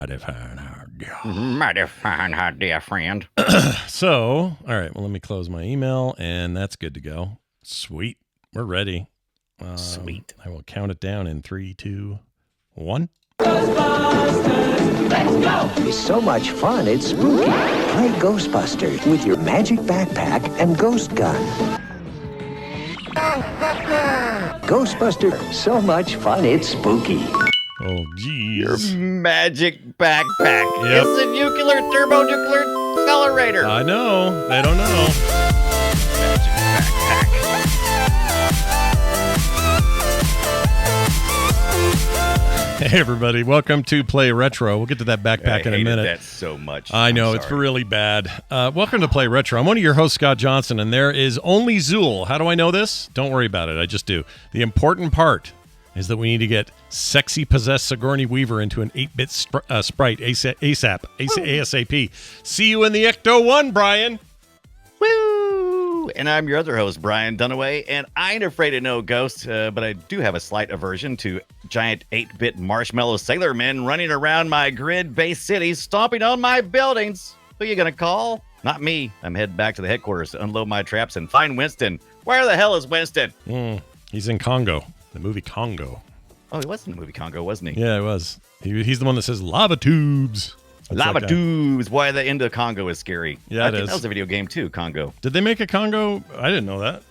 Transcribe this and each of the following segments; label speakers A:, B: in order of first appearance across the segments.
A: Mighty fine, dear.
B: Mighty fine, how dear friend.
A: So, all right, well, let me close my email, and that's good to go. Sweet. We're ready.
B: Sweet.
A: I will count it down in 3, 2, 1.
C: Ghostbusters, let's go!
D: It's so much fun, it's spooky. Play Ghostbusters with your magic backpack and ghost gun. Ghostbusters, so much fun, it's spooky.
A: Oh, geez.
B: Magic backpack.
A: Yep.
B: It's a nuclear thermonuclear accelerator.
A: I know. They don't know.
B: Magic backpack.
A: Hey, everybody. Welcome to Play Retro. We'll get to that backpack in a minute.
B: That so much.
A: I know.
B: I'm
A: It's
B: sorry.
A: really bad. Welcome to Play Retro. I'm one of your hosts, Scott Johnson, and there is only Zool. How do I know this? Don't worry about it. I just do. The important part is that we need to get sexy possessed Sigourney Weaver into an 8-bit sprite ASAP. See you in the Ecto 1, Brian.
B: Woo! And I'm your other host, Brian Dunaway, and I ain't afraid of no ghosts, but I do have a slight aversion to giant 8-bit marshmallow sailor men running around my grid-based cities, stomping on my buildings. Who you gonna call? Not me. I'm heading back to the headquarters to unload my traps and find Winston. Where the hell is Winston?
A: He's in Congo, the movie Congo.
B: Oh, he was in the movie Congo, wasn't he?
A: Yeah, it was. He's the one that says lava tubes. That's
B: Lava
A: that guy.
B: Tubes. Why the end of Congo is scary.
A: Yeah, it
B: think
A: is.
B: That was a video game too, Congo.
A: Did they make a Congo? I didn't know that.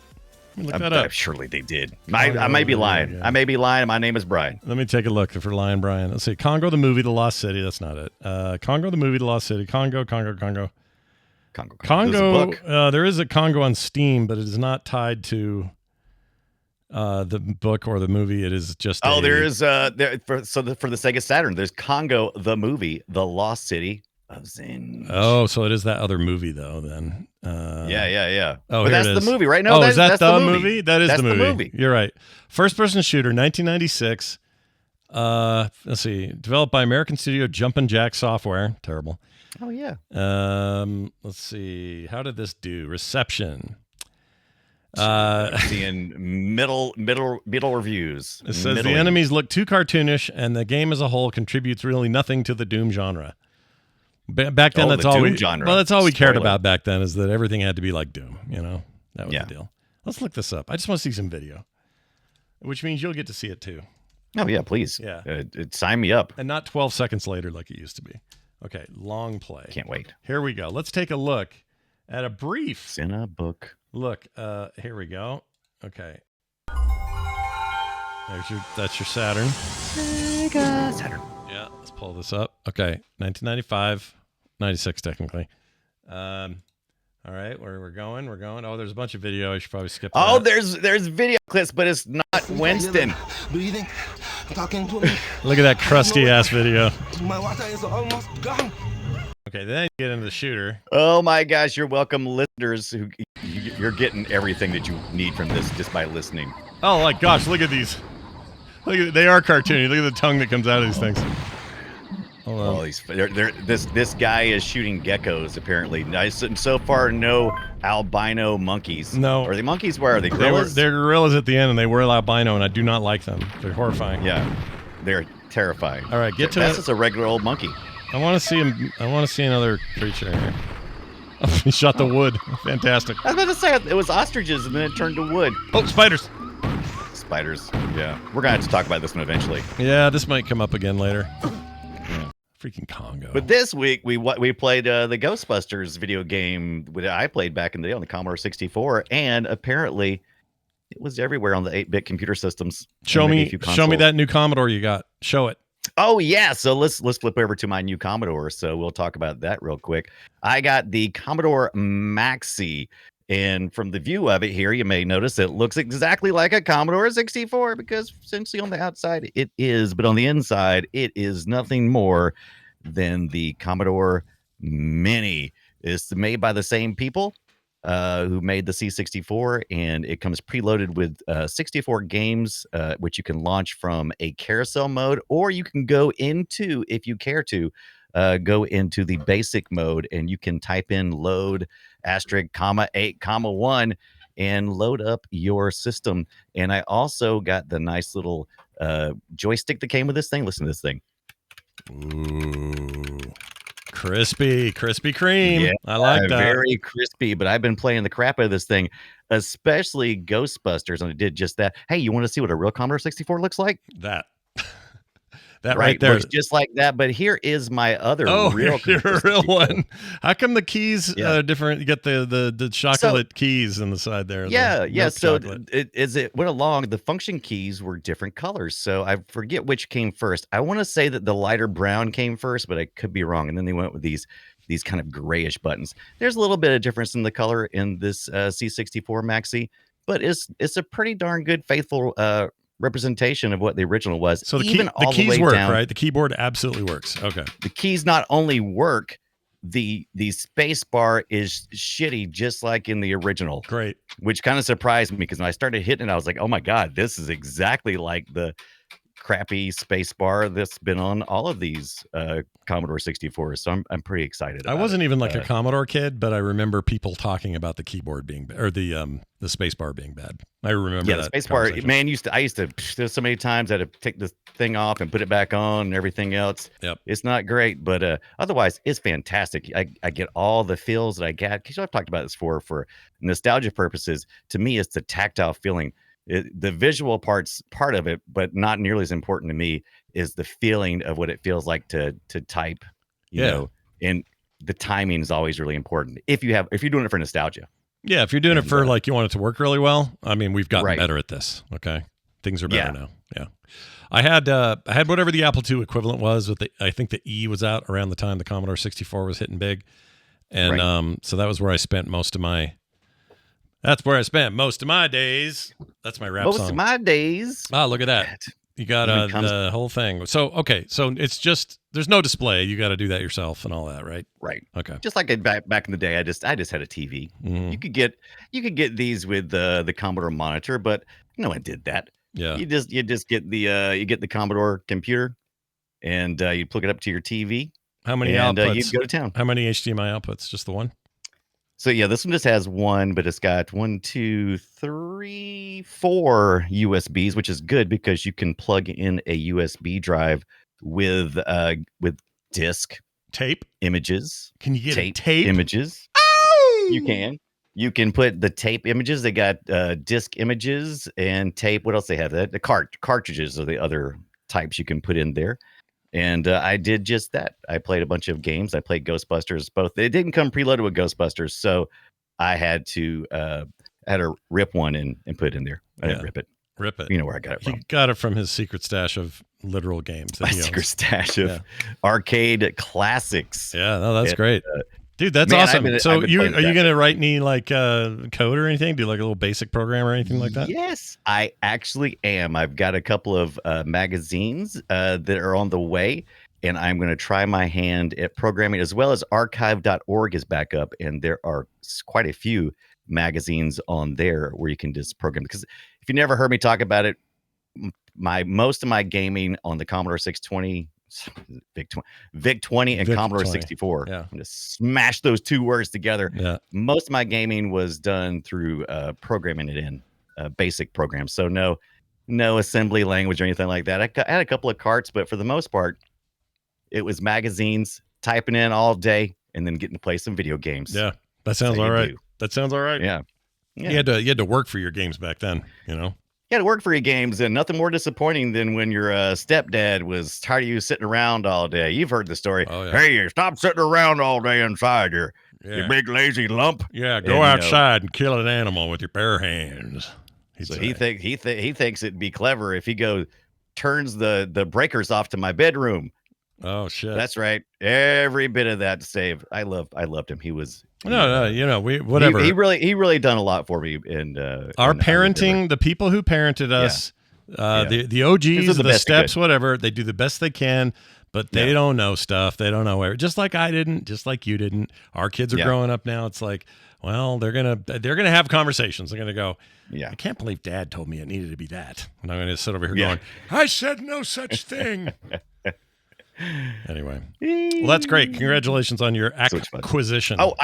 A: Let me look that up.
B: Surely they did. I may be lying.
A: yeah.
B: I may be lying. My name is Brian.
A: Let me take a look for Lion Brian. Let's see. Congo the movie, The Lost City. That's not it. Congo the movie, The Lost City. Congo.
B: Congo.
A: Congo.
B: There's a book.
A: There is a Congo on Steam, but it is not tied to the book or the movie. It is just.
B: There is for the Sega Saturn. There's Congo the movie, The Lost City of Zen.
A: Oh, so it is that other movie though. Then.
B: Yeah.
A: Oh,
B: but
A: here
B: that's
A: it is.
B: the movie, right? No,
A: is that
B: that's
A: the movie? That is
B: that's
A: the movie. You're right. First-person shooter, 1996. Let's see. Developed by American studio Jumpin' Jack Software. Terrible.
B: Oh yeah.
A: Let's see. How did this do? Reception.
B: Seeing middle reviews.
A: It says the
B: Middling.
A: enemies look too cartoonish, and the game as a whole contributes really nothing to the Doom genre. Back then, that's
B: the
A: all
B: Doom
A: we
B: genre.
A: Well, that's all we cared
B: Spoiler.
A: about back then, is that everything had to be like Doom. You know, that was
B: Yeah.
A: the deal. Let's look this up. I just want to see some video, which means you'll get to see it too,
B: Oh yeah, please.
A: Yeah.
B: Sign me up.
A: and not 12 seconds later like it used to be. Okay, long play.
B: Can't wait.
A: Here we go. Let's take a look at a brief
B: It's in a book.
A: look. Here we go. Okay. That's your Saturn.
B: Sega Saturn.
A: Yeah, let's pull this up. Okay, 1995, 96 technically. All right, where we're going? Oh, there's a bunch of video. I should probably skip
B: Oh,
A: that.
B: there's video clips, but it's not Winston.
E: Breathing, talking to me.
A: Look at that crusty ass video.
E: My water is almost gone.
A: Okay, then you get into the shooter.
B: Oh my gosh, you're welcome, listeners. You're getting everything that you need from this just by listening.
A: Oh my gosh, look at these. They are cartoony. Look at the tongue that comes out of these things. Hold on.
B: Oh, this guy is shooting geckos apparently. So far, no albino monkeys.
A: No.
B: Are they monkeys? Where are they? Gorillas?
A: They're gorillas at the end, and they were albino, and I do not like them. They're horrifying.
B: Yeah, they're terrifying.
A: All right, get to
B: That's
A: it.
B: just a regular old monkey.
A: I want to see him. I want to see another creature here. Oh, he shot the wood. Fantastic.
B: I was about to say it was ostriches, and then it turned to wood.
A: Oh, spiders.
B: Spiders. Yeah, we're gonna have to talk about this one eventually.
A: Yeah, this might come up again later. Freaking Congo.
B: But this week we played the Ghostbusters video game that I played back in the day on the Commodore 64, and apparently it was everywhere on the 8-bit computer systems.
A: show
B: and maybe
A: me
B: a few
A: show me
B: consoles.
A: that new Commodore you got. Show it.
B: Oh yeah, so let's flip over to my new Commodore. So we'll talk about that real quick. I got the Commodore Maxi, and from the view of it here, you may notice it looks exactly like a Commodore 64 because essentially on the outside it is, but on the inside it is nothing more than the Commodore Mini. It's made by the same people who made the C64, and it comes preloaded with 64 games, which you can launch from a carousel mode, or you can go into, if you care to, go into the basic mode, and you can type in load asterisk comma 8 comma 1 and load up your system. And I also got the nice little joystick that came with this thing. Listen to this thing.
A: Ooh. Crispy Kreme.
B: Yeah,
A: I like that.
B: Very crispy, but I've been playing the crap out of this thing, especially Ghostbusters, and I did just that. Hey, you want to see what a real Commodore 64 looks like?
A: That right there.
B: Looks just like that, but here is my other real
A: your
B: Commodore
A: real
B: 64.
A: one. How come the keys are different? You get the chocolate keys on the side there.
B: So as it went along, the function keys were different colors. So I forget which came first. I want to say that the lighter brown came first, but I could be wrong. And then they went with these kind of grayish buttons. There's a little bit of difference in the color in this C64 Maxi, but it's a pretty darn good, faithful representation of what the original was.
A: So the
B: all
A: keys
B: the way
A: work,
B: down,
A: right? The keyboard absolutely works. Okay.
B: The keys not only work, the space bar is shitty, just like in the original.
A: Great.
B: Which kind of surprised me, because when I started hitting it, I was like, oh my God, this is exactly like the crappy space bar that's been on all of these Commodore 64s. So I'm pretty excited about
A: I wasn't
B: it.
A: even like a Commodore kid, but I remember people talking about the keyboard being or the space bar being bad. I remember
B: the space bar, man. I used to there's so many times I had to take this thing off and put it back on and everything else.
A: Yep.
B: It's not great, but otherwise it's fantastic. I get all the feels that I get, because I've talked about this for nostalgia purposes. To me, it's the tactile feeling. The visual part of it, but not nearly as important to me, is the feeling of what it feels like to type, you know, and the timing is always really important if you're doing it for nostalgia.
A: Yeah, if you're doing it for like you want it to work really well, I mean, we've gotten better at this. Okay, things are better now. Yeah, I had whatever the Apple II equivalent was with I think the E was out around the time the Commodore 64 was hitting big, and so that was where I spent most of my. That's where I spent most of my days. That's my rap song.
B: Most of my days.
A: Oh, look at that. You got the whole thing. So, okay. So it's just, there's no display. You got to do that yourself and all that, right?
B: Right.
A: Okay.
B: Just like back in the day, I just had a TV.
A: Mm-hmm.
B: You could get these with the Commodore monitor, but no one did that.
A: Yeah.
B: You just get the Commodore computer, and you plug it up to your TV.
A: How many outputs?
B: You go to town.
A: How many HDMI outputs? Just the one?
B: So yeah, this one just has one, but it's got 4 USBs, which is good because you can plug in a USB drive with disc
A: tape
B: images.
A: Can you get tape
B: images?
A: Oh!
B: You can. You can put the tape images. They got disc images and tape. What else they have? The cartridges are the other types you can put in there. And I did just that. I played a bunch of games. I played Ghostbusters, both. It didn't come preloaded with Ghostbusters, so I had to rip one and put it in there. I didn't rip it.
A: Rip it.
B: You know where I got it from.
A: He got it from his secret stash of literal games.
B: My secret stash of arcade classics.
A: Yeah, no, that's great. Dude, that's awesome. Are you going to write any like code or anything? Do like a little basic program or anything like that?
B: Yes, I actually am. I've got a couple of magazines that are on the way, and I'm going to try my hand at programming, as well as archive.org is back up, and there are quite a few magazines on there where you can just program. Because if you never heard me talk about it, most of my gaming on the Commodore 620, VIC-20 and Commodore 64. Yeah. I'm going to smash those two words together.
A: Yeah.
B: Most of my gaming was done through programming it in basic programs. So no assembly language or anything like that. I had a couple of carts, but for the most part, it was magazines, typing in all day, and then getting to play some video games.
A: Yeah, that sounds all right. That sounds all right.
B: Yeah.
A: You had to work for your games back then, you know?
B: You had to work for your games, and nothing more disappointing than when your stepdad was tired of you sitting around all day. You've heard the story.
A: Oh, yeah.
B: Hey, stop sitting around all day inside, you big lazy lump.
A: Yeah, go outside and kill an animal with your bare hands.
B: So he thinks it'd be clever if he turns the breakers off to my bedroom.
A: Oh shit!
B: That's right. Every bit of that to save. I loved him. He was
A: no. Whatever.
B: He really done a lot for me. And
A: our parenting, the people who parented us, the OGs, the steps, whatever, they do the best they can, but they don't know stuff. They don't know where. Just like I didn't. Just like you didn't. Our kids are growing up now. It's like, well, they're gonna have conversations. They're gonna go.
B: Yeah.
A: I can't believe Dad told me it needed to be that. And I'm gonna sit over here going, I said no such thing. Anyway, well, that's great. Congratulations on your acquisition.
B: Oh,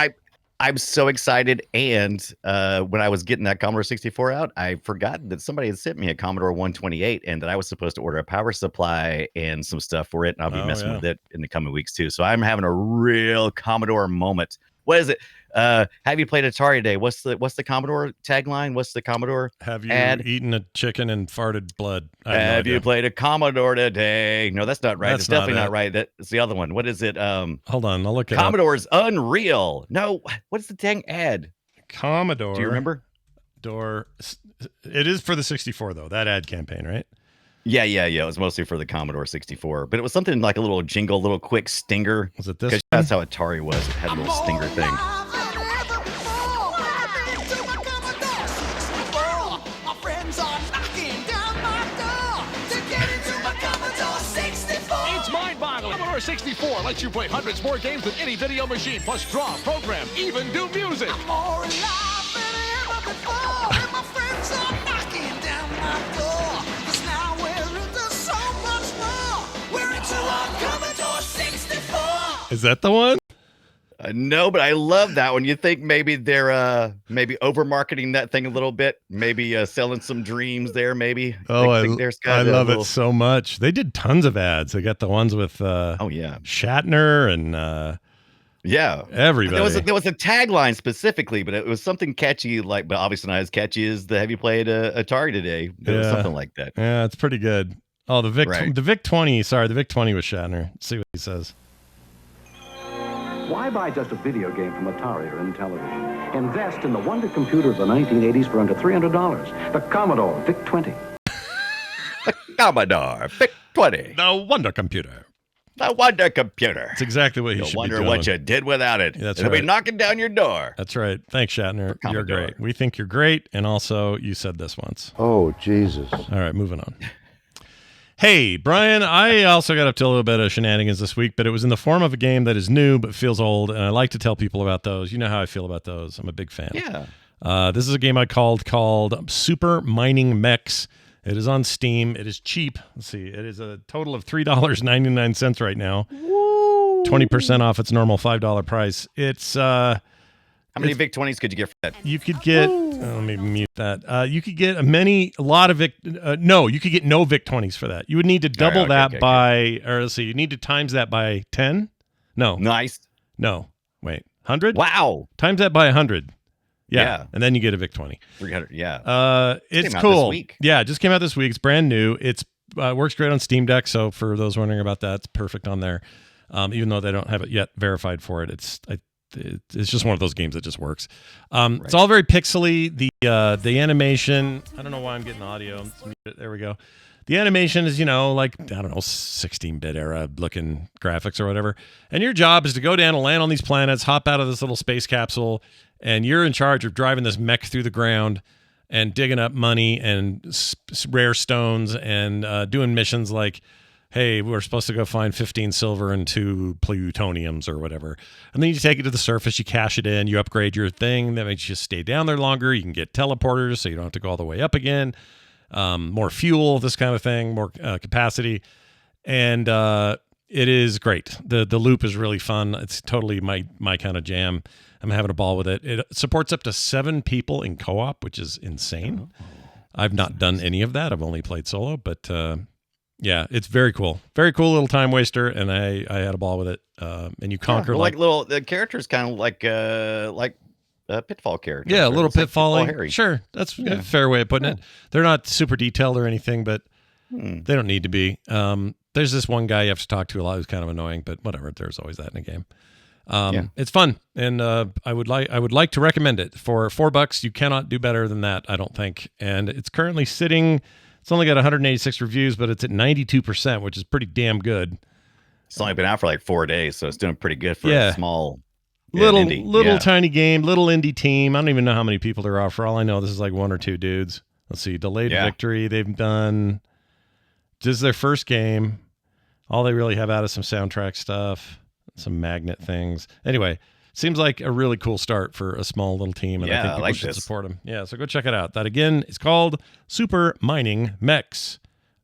B: I'm so excited. And when I was getting that Commodore 64 out, I forgot that somebody had sent me a Commodore 128 and that I was supposed to order a power supply and some stuff for it. And I'll be messing with it in the coming weeks too. So I'm having a real Commodore moment. What is it? Have you played Atari today? What's the Commodore tagline? What's the Commodore
A: Have you
B: ad?
A: eaten a chicken and farted blood?
B: Have you played a Commodore today? No, that's not right.
A: That's
B: It's definitely
A: not
B: not
A: it.
B: right. That's the other one. What is it?
A: Hold on, I'll look it
B: Commodore's Unreal. No, what's the dang ad?
A: up. Commodore.
B: Do you remember?
A: It is for the 64 though. That ad campaign, right?
B: Yeah. It was mostly for the Commodore 64, but it was something like a little jingle, little quick stinger.
A: Was it this?
B: Because that's how Atari was. It had a little stinger thing.
F: It's mind-boggling. Commodore 64 lets you play hundreds more games than any video machine, plus draw, program, even do music.
C: I'm more alive than ever before, and my friends are knocking down my door. 'Cause now we're into so much more. We're into our Commodore 64.
A: Is that the one?
B: No, but I love that one. You think maybe they're maybe over marketing that thing a little bit, maybe selling some dreams there, maybe.
A: Oh, I love
B: little...
A: it so much. They did tons of ads. They got the ones with
B: oh yeah,
A: Shatner and
B: yeah,
A: everybody.
B: There was a tagline specifically, but it was something catchy, like, but obviously not as catchy as the Have You Played Atari today? It was something like that.
A: Yeah, it's pretty good. Oh, the Vic 20. Sorry, the Vic 20 was Shatner. Let's see what he says.
G: Why buy just a video game from Atari or Intellivision? Invest in the wonder computer of the 1980s for under $300. The Commodore VIC-20.
B: The Commodore VIC-20.
A: The Wonder Computer.
B: The Wonder Computer.
A: It's exactly what he should be
B: wonder
A: doing.
B: what you did without it.
A: That's
B: It'll
A: right.
B: be knocking down your door.
A: That's right. Thanks, Shatner. You're great. We think you're great, and also you said this once.
H: Oh, Jesus.
A: All right, moving on. Hey, Brian, I also got up to a little bit of shenanigans this week, but it was in the form of a game that is new but feels old, and I like to tell people about those. You know how I feel about those. I'm a big fan.
B: Yeah.
A: This is a game I called Super Mining Mechs. It is on Steam. It is cheap. Let's see. It is a total of $3.99 right now. Woo! 20% off its normal $5 price. It's
B: how many Vic 20s could you get for that?
A: You could get. Let me mute that. You could get a lot of Vic. No, you could get no Vic 20s for that. You would need to double or let's see. You need to times that by 10. No.
B: Nice.
A: No. Wait. 100.
B: Wow.
A: Times that by 100. Yeah. And then you get a Vic 20.
B: 300. Yeah.
A: It's
B: came out
A: cool.
B: this week.
A: Yeah, it just came out this week. It's brand new. It's works great on Steam Deck. So for those wondering about that, it's perfect on there. Even though they don't have it yet verified for it, it's just one of those games that just works. It's all very pixely. The animation. I don't know why I'm getting audio. Let's mute it. There we go. The animation is, like, I don't know, 16-bit era looking graphics or whatever. And your job is to go down and land on these planets, hop out of this little space capsule, and you're in charge of driving this mech through the ground and digging up money and rare stones and doing missions like, hey, we're supposed to go find 15 silver and 2 plutoniums or whatever. And then you take it to the surface, you cash it in, you upgrade your thing. That makes you stay down there longer. You can get teleporters so you don't have to go all the way up again. More fuel, this kind of thing, more capacity. And it is great. The loop is really fun. It's totally my kind of jam. I'm having a ball with it. It supports up to 7 people in co-op, which is insane. I've not done any of that. I've only played solo, but yeah, it's very cool. Very cool little time waster, and I had a ball with it. And you conquer
B: the characters kind of like Pitfall characters.
A: Yeah, a little Pitfall.
B: Harry.
A: Sure, that's a fair way of putting it. They're not super detailed or anything, but they don't need to be. There's this one guy you have to talk to a lot who's kind of annoying, but whatever. There's always that in a game. It's fun, and I would like to recommend it. For $4, you cannot do better than that, I don't think. And it's currently sitting. It's only got 186 reviews, but it's at 92%, which is pretty damn good.
B: It's only been out for like 4 days, so it's doing pretty good for a small
A: little tiny game, little indie team. I don't even know how many people there are. For all I know, this is like 1 or 2 dudes. Let's see, Delayed Victory. They've done. This is their first game. All they really have out is some soundtrack stuff, some magnet things. Anyway, seems like a really cool start for a small little team, and I think people should support them. Yeah, so go check it out. That, again, is called Super Mining Mechs.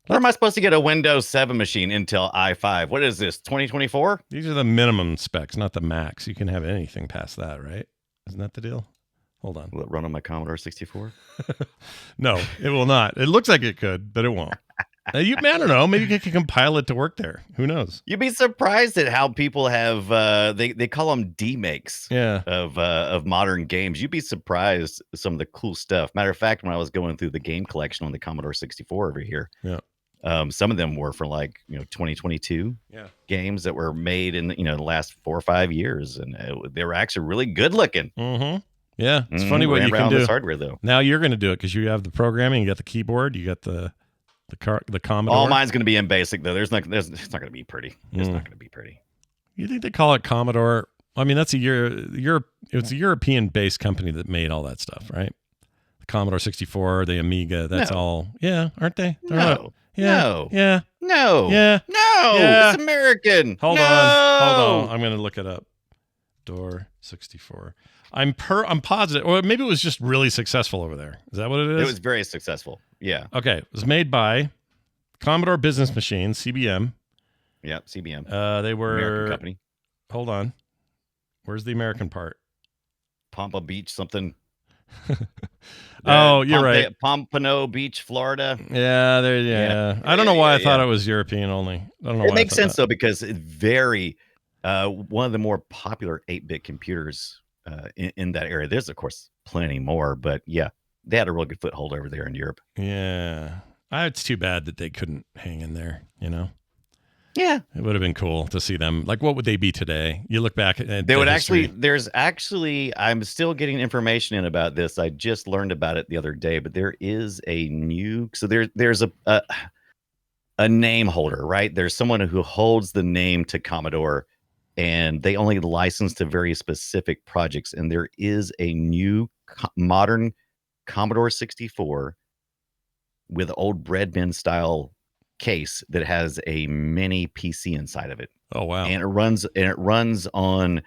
B: Where am I supposed to get a Windows 7 machine, Intel i5? What is this, 2024?
A: These are the minimum specs, not the max. You can have anything past that, right? Isn't that the deal? Hold on.
B: Will it run on my Commodore 64?
A: No, it will not. It looks like it could, but it won't. I don't know. Maybe you can compile it to work there. Who knows?
B: You'd be surprised at how people have they call them demakes of modern games. You'd be surprised at some of the cool stuff. Matter of fact, when I was going through the game collection on the Commodore 64 over here, some of them were for 2022 games that were made in the last 4 or 5 years, and they were actually really good looking.
A: Mm-hmm. Yeah, it's funny what you can do.
B: This hardware though.
A: Now you're going to do it because you have the programming, you got the keyboard, you got the Commodore.
B: All mine's going to be in BASIC though. It's not going to be pretty. It's not going to be pretty.
A: You think they call it Commodore? I mean, that's it's a European-based company that made all that stuff, right? The Commodore 64, the Amiga, that's all. Yeah, aren't they?
B: No.
A: Yeah.
B: No.
A: Yeah.
B: It's American.
A: Hold on. I'm going to look it up. Door 64. I'm positive, or maybe it was just really successful over there. Is that what it is?
B: It was very successful. Yeah.
A: Okay. It was made by Commodore Business Machine, CBM.
B: Yeah, CBM.
A: They were
B: American company.
A: Hold on. Where's the American part?
B: Pampa Beach, something.
A: You're right.
B: Pompano Beach, Florida.
A: Yeah. I don't know why I thought it was European only. I don't know.
B: It makes sense though, because it's very one of the more popular 8-bit computers in that area. There's of course plenty more, but yeah, they had a real good foothold over there in Europe.
A: Yeah, it's too bad that they couldn't hang in there.
B: Yeah,
A: it would have been cool to see them. Like, what would they be today? You look back at
B: they would history. I'm still getting information in about this. I just learned about it the other day, but there is a new. So there's a name holder, right? There's someone who holds the name to Commodore, and they only license to very specific projects. And there is a new modern Commodore 64 with old bread bin style case that has a mini PC inside of it.
A: Oh wow!
B: And it runs on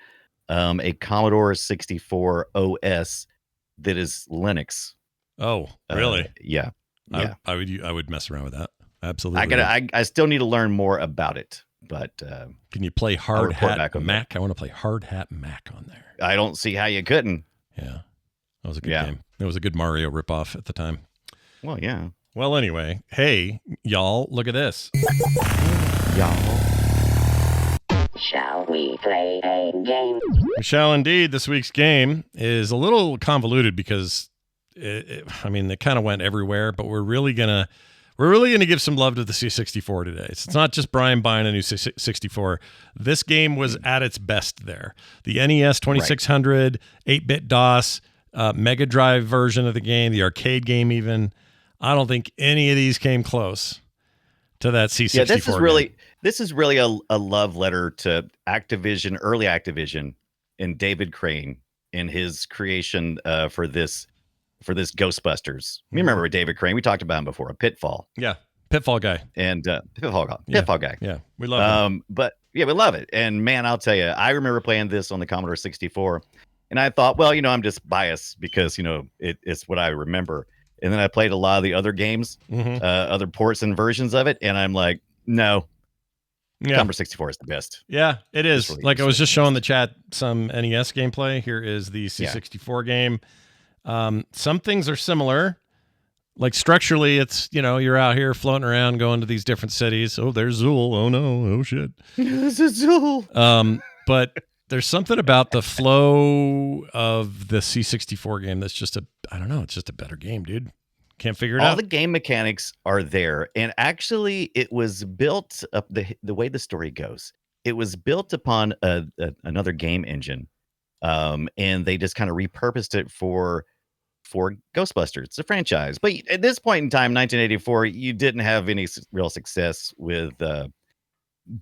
B: a Commodore 64 OS that is Linux.
A: Oh, really?
B: Yeah.
A: I would mess around with that. Absolutely.
B: I still need to learn more about it. But
A: can you play Hard Hat Mac? I want to play Hard Hat Mac on there.
B: I don't see how you couldn't.
A: Yeah, that was a good game. It was a good Mario ripoff at the time.
B: Well, yeah.
A: Well, anyway, hey, y'all, look at this.
B: Y'all.
D: Shall we play a game?
A: We shall indeed. This week's game is a little convoluted because, it kind of went everywhere, but we're really gonna give some love to the C64 today. So it's not just Brian buying a new C64. This game was at its best there. The NES 2600, 8-bit DOS, Mega Drive version of the game, the arcade game even. I don't think any of these came close to that C64.
B: Yeah, this is really a love letter to Activision, early Activision, and David Crane in his creation for this Ghostbusters. You remember David Crane? We talked about him before. A Pitfall.
A: Yeah, Pitfall guy.
B: And Pitfall guy.
A: Yeah, we love him.
B: But yeah, we love it. And man, I'll tell you, I remember playing this on the Commodore 64, and I thought, well, I'm just biased because it's what I remember. And then I played a lot of the other games, other ports and versions of it, and I'm like, no. Commodore 64 is the best.
A: Yeah, it is. Really like I was just showing the chat some NES gameplay. Here is the C64 game. Some things are similar. Like structurally, it's, you're out here floating around going to these different cities. Oh, there's Zool. Oh, no. Oh, shit.
B: This is Zool.
A: But there's something about the flow of the C64 game that's just it's just a better game, dude. Can't figure it out.
B: All the game mechanics are there. And actually, it was built up the way the story goes. It was built upon another game engine. And they just kind of repurposed it for Ghostbusters. It's a franchise. But at this point in time, 1984, you didn't have any real success with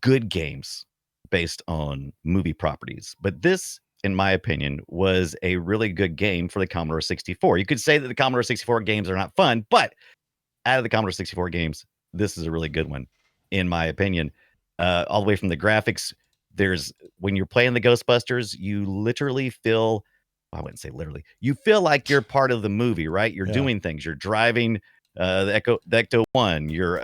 B: good games based on movie properties. But this, in my opinion, was a really good game for the Commodore 64. You could say that the Commodore 64 games are not fun, but out of the Commodore 64 games, this is a really good one, in my opinion. All the way from the graphics, when you're playing the Ghostbusters, you literally feel, I wouldn't say literally, you feel like you're part of the movie, right? You're doing things. You're driving the Ecto-1. You're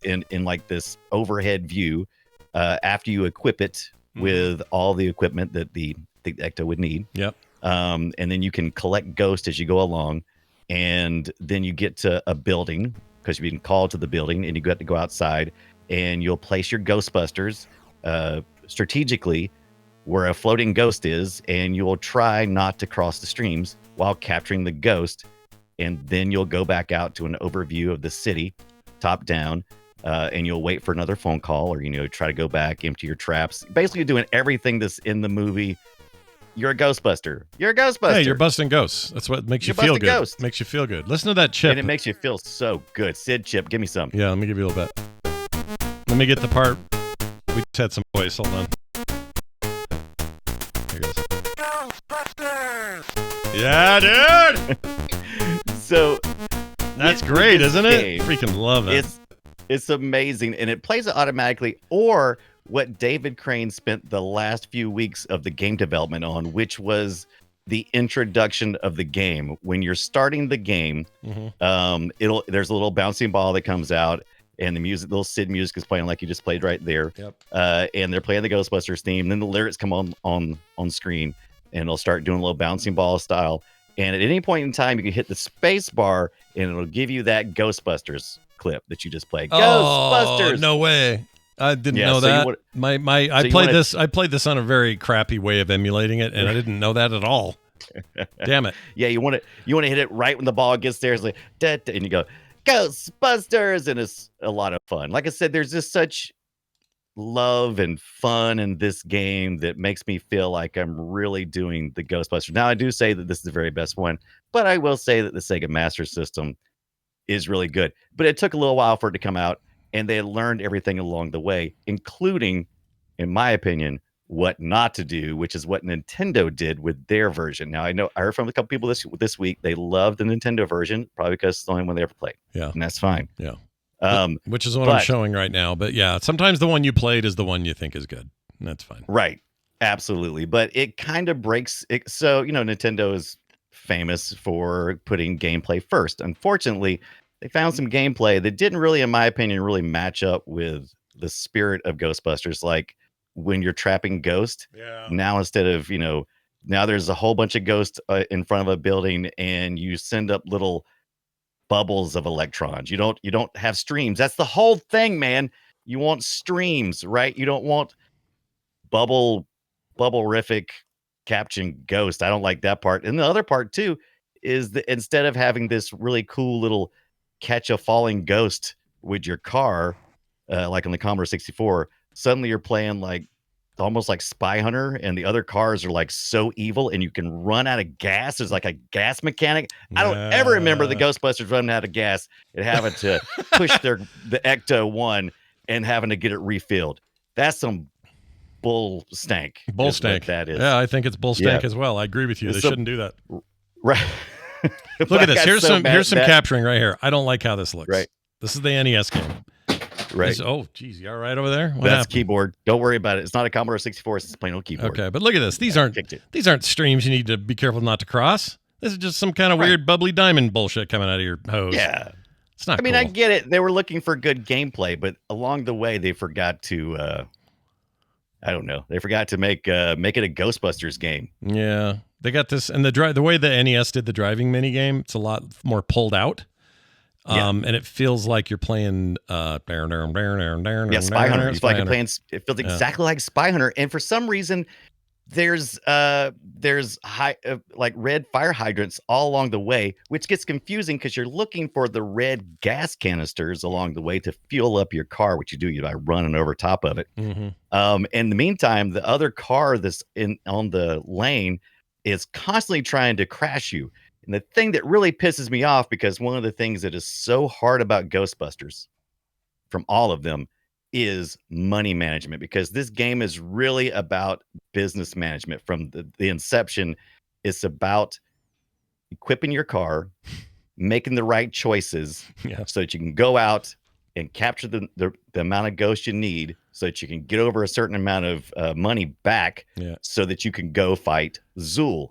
B: in like this overhead view after you equip it with all the equipment that the Ecto would need.
A: Yep.
B: and then you can collect ghosts as you go along, and then you get to a building because you've been called to the building, and you got to go outside, and you'll place your Ghostbusters strategically where a floating ghost is, and you'll try not to cross the streams while capturing the ghost, and then you'll go back out to an overview of the city, top down, and you'll wait for another phone call, or try to go back, empty your traps. Basically, you're doing everything that's in the movie. You're a Ghostbuster. You're a Ghostbuster.
A: Hey, you're busting ghosts. That's what makes you feel good.
B: Ghosts.
A: Makes you feel good. Listen to that chip.
B: And it makes you feel so good. Sid chip, give me some.
A: Yeah, let me give you a little bit. Let me get the part. We just had some voice. Hold on. Here goes.
C: Ghostbusters!
A: Yeah, dude.
B: So
A: that's great, isn't it? Freaking love it.
B: It's amazing, and it plays it automatically. Or what David Crane spent the last few weeks of the game development on, which was the introduction of the game. When you're starting the game, there's a little bouncing ball that comes out, and the music, little Sid music is playing like you just played right there.
A: Yep.
B: And they're playing the Ghostbusters theme. Then the lyrics come on screen, and it'll start doing a little bouncing ball style. And at any point in time, you can hit the space bar, and it'll give you that Ghostbusters clip that you just played. Ghostbusters!
A: No way. I didn't know that. I played this on a very crappy way of emulating it, and I didn't know that at all. Damn it.
B: Yeah, you want to hit it right when the ball gets there. It's like, da, da, and you go, Ghostbusters! And it's a lot of fun. Like I said, there's just such love and fun in this game that makes me feel like I'm really doing the Ghostbusters. Now, I do say that this is the very best one, but I will say that the Sega Master System is really good. But it took a little while for it to come out, and they learned everything along the way, including, in my opinion, what not to do, which is what Nintendo did with their version. Now, I heard from a couple people this week, they love the Nintendo version, probably because it's the only one they ever played.
A: Yeah.
B: And that's fine.
A: Yeah. Which is what I'm showing right now. But yeah, sometimes the one you played is the one you think is good. And that's fine.
B: Right. Absolutely. But it kind of breaks it. So, Nintendo is famous for putting gameplay first. Unfortunately, they found some gameplay that didn't really, in my opinion, really match up with the spirit of Ghostbusters. Like when you're trapping ghosts, now instead of, now there's a whole bunch of ghosts in front of a building, and you send up little bubbles of electrons. You don't have streams. That's the whole thing, man. You want streams, right? You don't want bubble-rific caption ghost. I don't like that part. And the other part too is that instead of having this really cool little catch a falling ghost with your car, like on the Commodore 64, suddenly you're playing like almost like Spy Hunter, and the other cars are like so evil, and you can run out of gas. There's like a gas mechanic. I don't ever remember the Ghostbusters running out of gas and having to push the Ecto 1 and having to get it refilled. That's some bull stank.
A: Bull stank.
B: That is.
A: Yeah, I think it's bull stank as well. I agree with you. They shouldn't do that.
B: Right.
A: Look at this. Here's some capturing right here. I don't like how this looks.
B: Right.
A: This is the NES game.
B: Right.
A: Oh, geez. You all right over there? What
B: That's
A: happened?
B: keyboard. Don't worry about it. It's not a Commodore 64. It's plain old keyboard.
A: Okay, but look at this. These aren't streams you need to be careful not to cross. This is just some kind of weird bubbly diamond bullshit coming out of your hose.
B: Yeah.
A: It's not
B: I mean,
A: cool.
B: I get it. They were looking for good gameplay, but along the way, they forgot to, I don't know. They forgot to make it a Ghostbusters game.
A: Yeah. They got this, and the way the NES did the driving mini game, it's a lot more pulled out. And it feels like you're playing
B: Spy Hunter. You feel like you're playing. It feels exactly like Spy Hunter, and for some reason, there's like red fire hydrants all along the way, which gets confusing because you're looking for the red gas canisters along the way to fuel up your car, which you do by running over top of it.
A: Mm-hmm.
B: In the meantime, the other car that's on the lane is constantly trying to crash you. And the thing that really pisses me off, because one of the things that is so hard about Ghostbusters from all of them is money management, because this game is really about business management from the inception. It's about equipping your car, making the right choices so that you can go out and capture the amount of ghosts you need so that you can get over a certain amount of money back so that you can go fight Zool.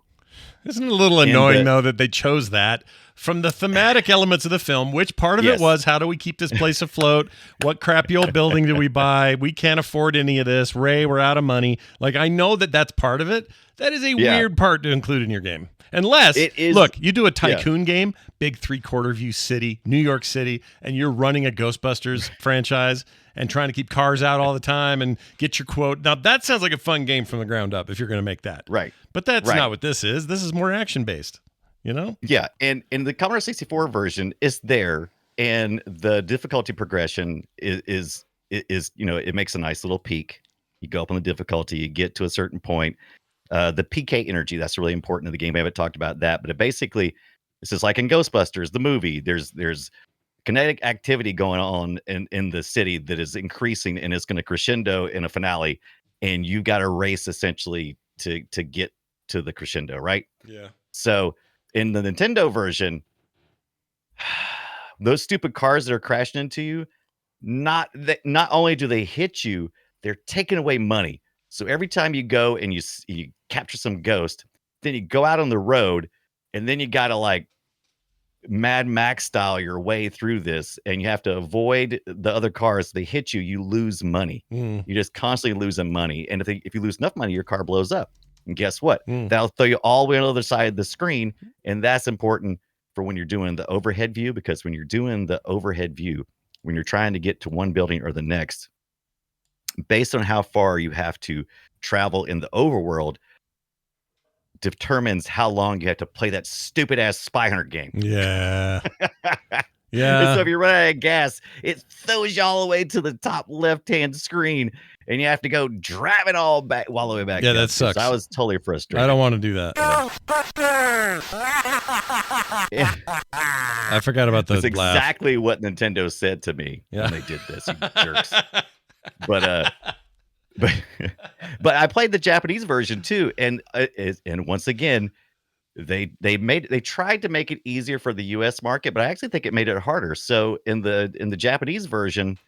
A: Isn't it a little annoying, though, that they chose that from the thematic elements of the film, which part of it was, how do we keep this place afloat? What crappy old building do we buy? We can't afford any of this. Ray, we're out of money. Like, I know that that's part of it. That is a weird part to include in your game. Unless, look, you do a tycoon game, big 3/4 view city, New York City, and you're running a Ghostbusters franchise and trying to keep cars out all the time and get your quote. Now, that sounds like a fun game from the ground up if you're going to make that.
B: Right.
A: But that's not what this is. This is more action-based, you know?
B: Yeah, and in the Commodore 64 version, it's there, and the difficulty progression is it makes a nice little peak. You go up on the difficulty, you get to a certain point. The PK energy, that's really important in the game. I haven't talked about that, but this is like in Ghostbusters, the movie. There's kinetic activity going on in the city that is increasing, and it's going to crescendo in a finale, and you got to race essentially to get to the crescendo, right?
A: Yeah.
B: So in the Nintendo version, those stupid cars that are crashing into you, not only do they hit you, they're taking away money. So every time you go and you capture some ghost, then you go out on the road, and then you got to like Mad Max style your way through this, and you have to avoid the other cars. They hit you, you lose money. You're just constantly losing money. And if you lose enough money, your car blows up. And guess what? That'll throw you all the way on the other side of the screen. And that's important for when you're doing the overhead view, because when you're doing the overhead view, when you're trying to get to one building or the next, based on how far you have to travel in the overworld, determines how long you have to play that stupid ass Spy Hunter game.
A: Yeah.
B: And so if you run out of gas, it throws you all the way to the top left-hand screen, and you have to go drive it all back all the way back.
A: Yeah, that sucks.
B: So I was totally frustrated.
A: I don't want to do that. I forgot about the
B: That's exactly what Nintendo said to me when they did this, you jerks. But I played the Japanese version too, and once again, they tried to make it easier for the U.S. market, but I actually think it made it harder. So in the Japanese version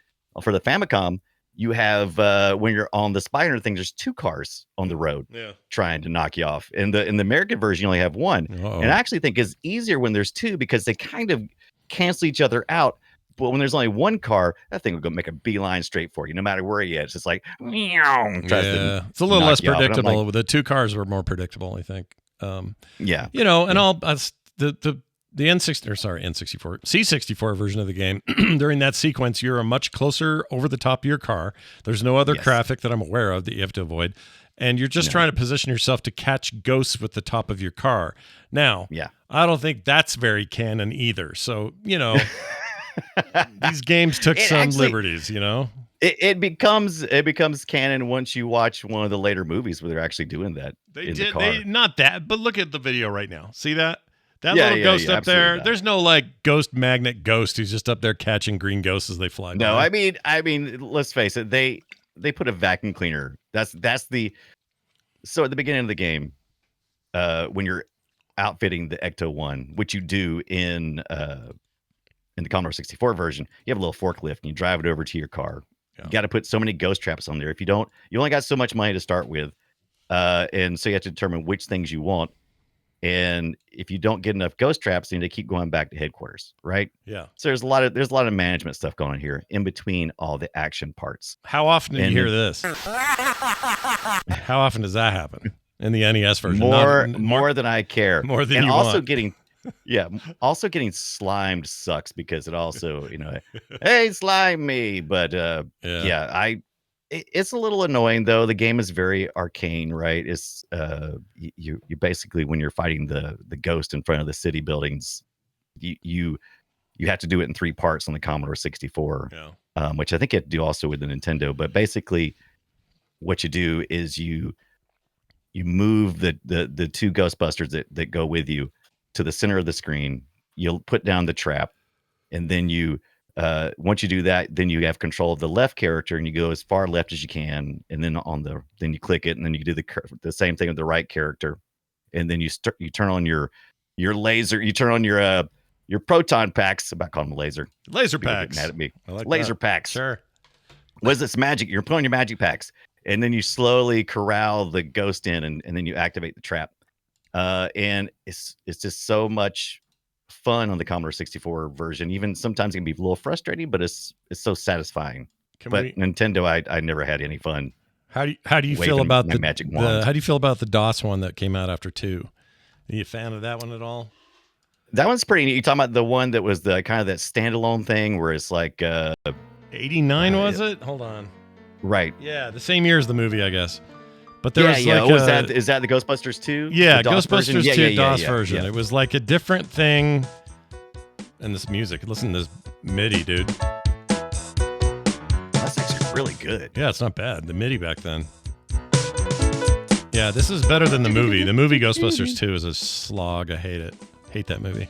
B: for the Famicom, you have when you're on the Spy Hunter thing, there's 2 cars on the road trying to knock you off. In the American version, you only have 1. And I actually think it's easier when there's 2 because they kind of cancel each other out. But when there's only 1 car, that thing will go make a beeline straight for you, no matter where he is. It's just like,
A: it's a little less predictable. The 2 cars were more predictable, I think. The N64, C64 version of the game, during that sequence, you're much closer over the top of your car. There's no other traffic that I'm aware of that you have to avoid. And you're just trying to position yourself to catch ghosts with the top of your car. Now, I don't think that's very canon either. So, these games took some liberties,
B: It becomes canon once you watch one of the later movies where they're actually doing that. The car.
A: Not that, but look at the video right now. See that? That little ghost up there. There's no like ghost magnet ghost who's just up there catching green ghosts as they fly.
B: No,
A: by.
B: I mean, let's face it. They put a vacuum cleaner. So at the beginning of the game, when you're outfitting the Ecto-1, which you do in the Commodore 64 version, you have a little forklift and you drive it over to your car. You got to put so many ghost traps on there. If you don't, you only got so much money to start with. And so you have to determine which things you want. And if you don't get enough ghost traps, you need to keep going back to headquarters, right?
A: Yeah.
B: So there's a lot of management stuff going on here in between all the action parts.
A: How often do you hear this? How often does that happen in the NES version?
B: More than I care.
A: More than
B: and
A: you
B: also
A: want.
B: Also getting slimed sucks because it also, hey, slime me. But it's a little annoying though. The game is very arcane, right? It's you basically, when you're fighting the ghost in front of the city buildings, you have to do it in 3 parts on the Commodore 64, which I think you have to do also with the Nintendo. But basically, what you do is you move the 2 Ghostbusters that go with you to the center of the screen. You'll put down the trap, and then once you do that, then you have control of the left character, and you go as far left as you can, and then then you click it, and then you do the same thing with the right character, and then you turn on your laser, you turn on your proton packs. I'm about calling them laser
A: packs.
B: Mad at me.
A: I like
B: laser
A: that.
B: packs.
A: Sure.
B: What is this magic? You're putting on your magic packs, and then you slowly corral the ghost in, and then you activate the trap. and it's just so much fun on the Commodore 64 version. Even sometimes it can be a little frustrating, but it's so satisfying. Nintendo, I never had any fun.
A: How do you feel about the magic wand? How do you feel about the DOS one that came out after 2? Are you a fan of that one at all?
B: That one's pretty neat. You talking about the one that was the kind of that standalone thing where it's like
A: 89 was it? Hold on.
B: Right.
A: Yeah, the same year as the movie, I guess. But there was
B: is that the Ghostbusters 2?
A: Yeah, Ghostbusters 2 DOS version. Yeah. It was like a different thing. And this music, listen to this MIDI, dude.
B: That's actually really good.
A: Yeah, it's not bad. The MIDI back then. Yeah, this is better than the movie. The movie Ghostbusters 2 is a slog. I hate it. Hate that movie.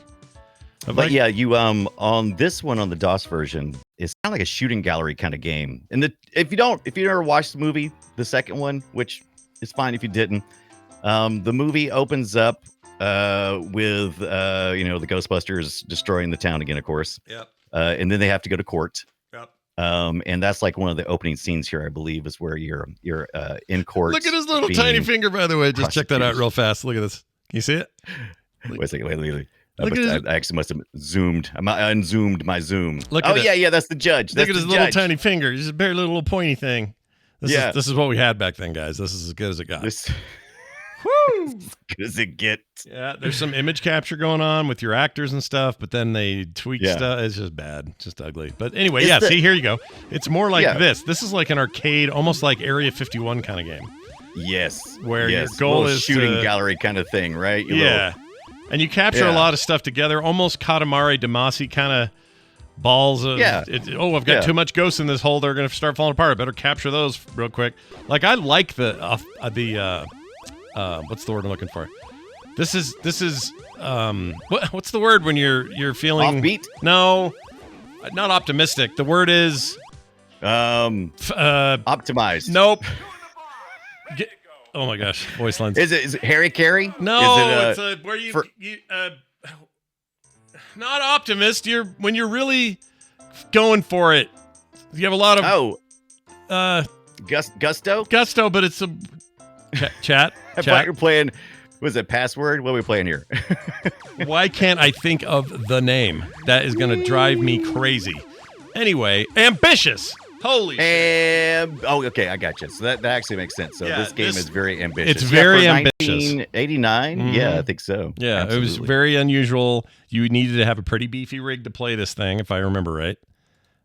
B: But yeah, you on this one on the DOS version, it's kind of like a shooting gallery kind of game. And if you ever watched the movie, the second one, which is fine if you didn't, the movie opens up with the Ghostbusters destroying the town again, of course.
A: Yep.
B: And then they have to go to court.
A: Yep.
B: And that's like one of the opening scenes here, I believe, is where you're in court.
A: Look at his little tiny finger, by the way. Just check that out real fast. Look at this. Can you see it?
B: Wait a second. Wait. I actually must have zoomed. I unzoomed my zoom. Yeah, that's the judge.
A: Look at his little tiny finger. He's just a very little pointy thing. This is what we had back then, guys. This is as good as it got.
B: Woo! As good as it gets.
A: Yeah, there's some image capture going on with your actors and stuff, but then they tweak stuff. It's just bad. It's just ugly. But anyway, see, here you go. It's more like this. This is like an arcade, almost like Area 51 kind of game.
B: Yes.
A: Where your goal is
B: shooting gallery kind of thing, right?
A: And you capture a lot of stuff together, almost Katamari Damacy kind of balls of, I've got too much ghosts in this hole. They're going to start falling apart. I better capture those real quick. Like, I like the what's the word I'm looking for? This is what's the word when you're feeling
B: offbeat?
A: No, not optimistic. The word is
B: optimized.
A: Nope. Oh my gosh, voice lines.
B: Is it Harry Carey?
A: No, it's where you not optimist. When you're really going for it. You have a lot of
B: gusto,
A: but it's a chat.
B: I thought you're playing. Was it password? What are we playing here?
A: Why can't I think of the name? That is going to drive me crazy. Anyway, ambitious. Holy shit.
B: Okay, I got you. So that actually makes sense. So this game is very ambitious.
A: It's very ambitious.
B: 1989? Mm-hmm. Yeah, I think so.
A: Yeah, absolutely. It was very unusual. You needed to have a pretty beefy rig to play this thing, if I remember right.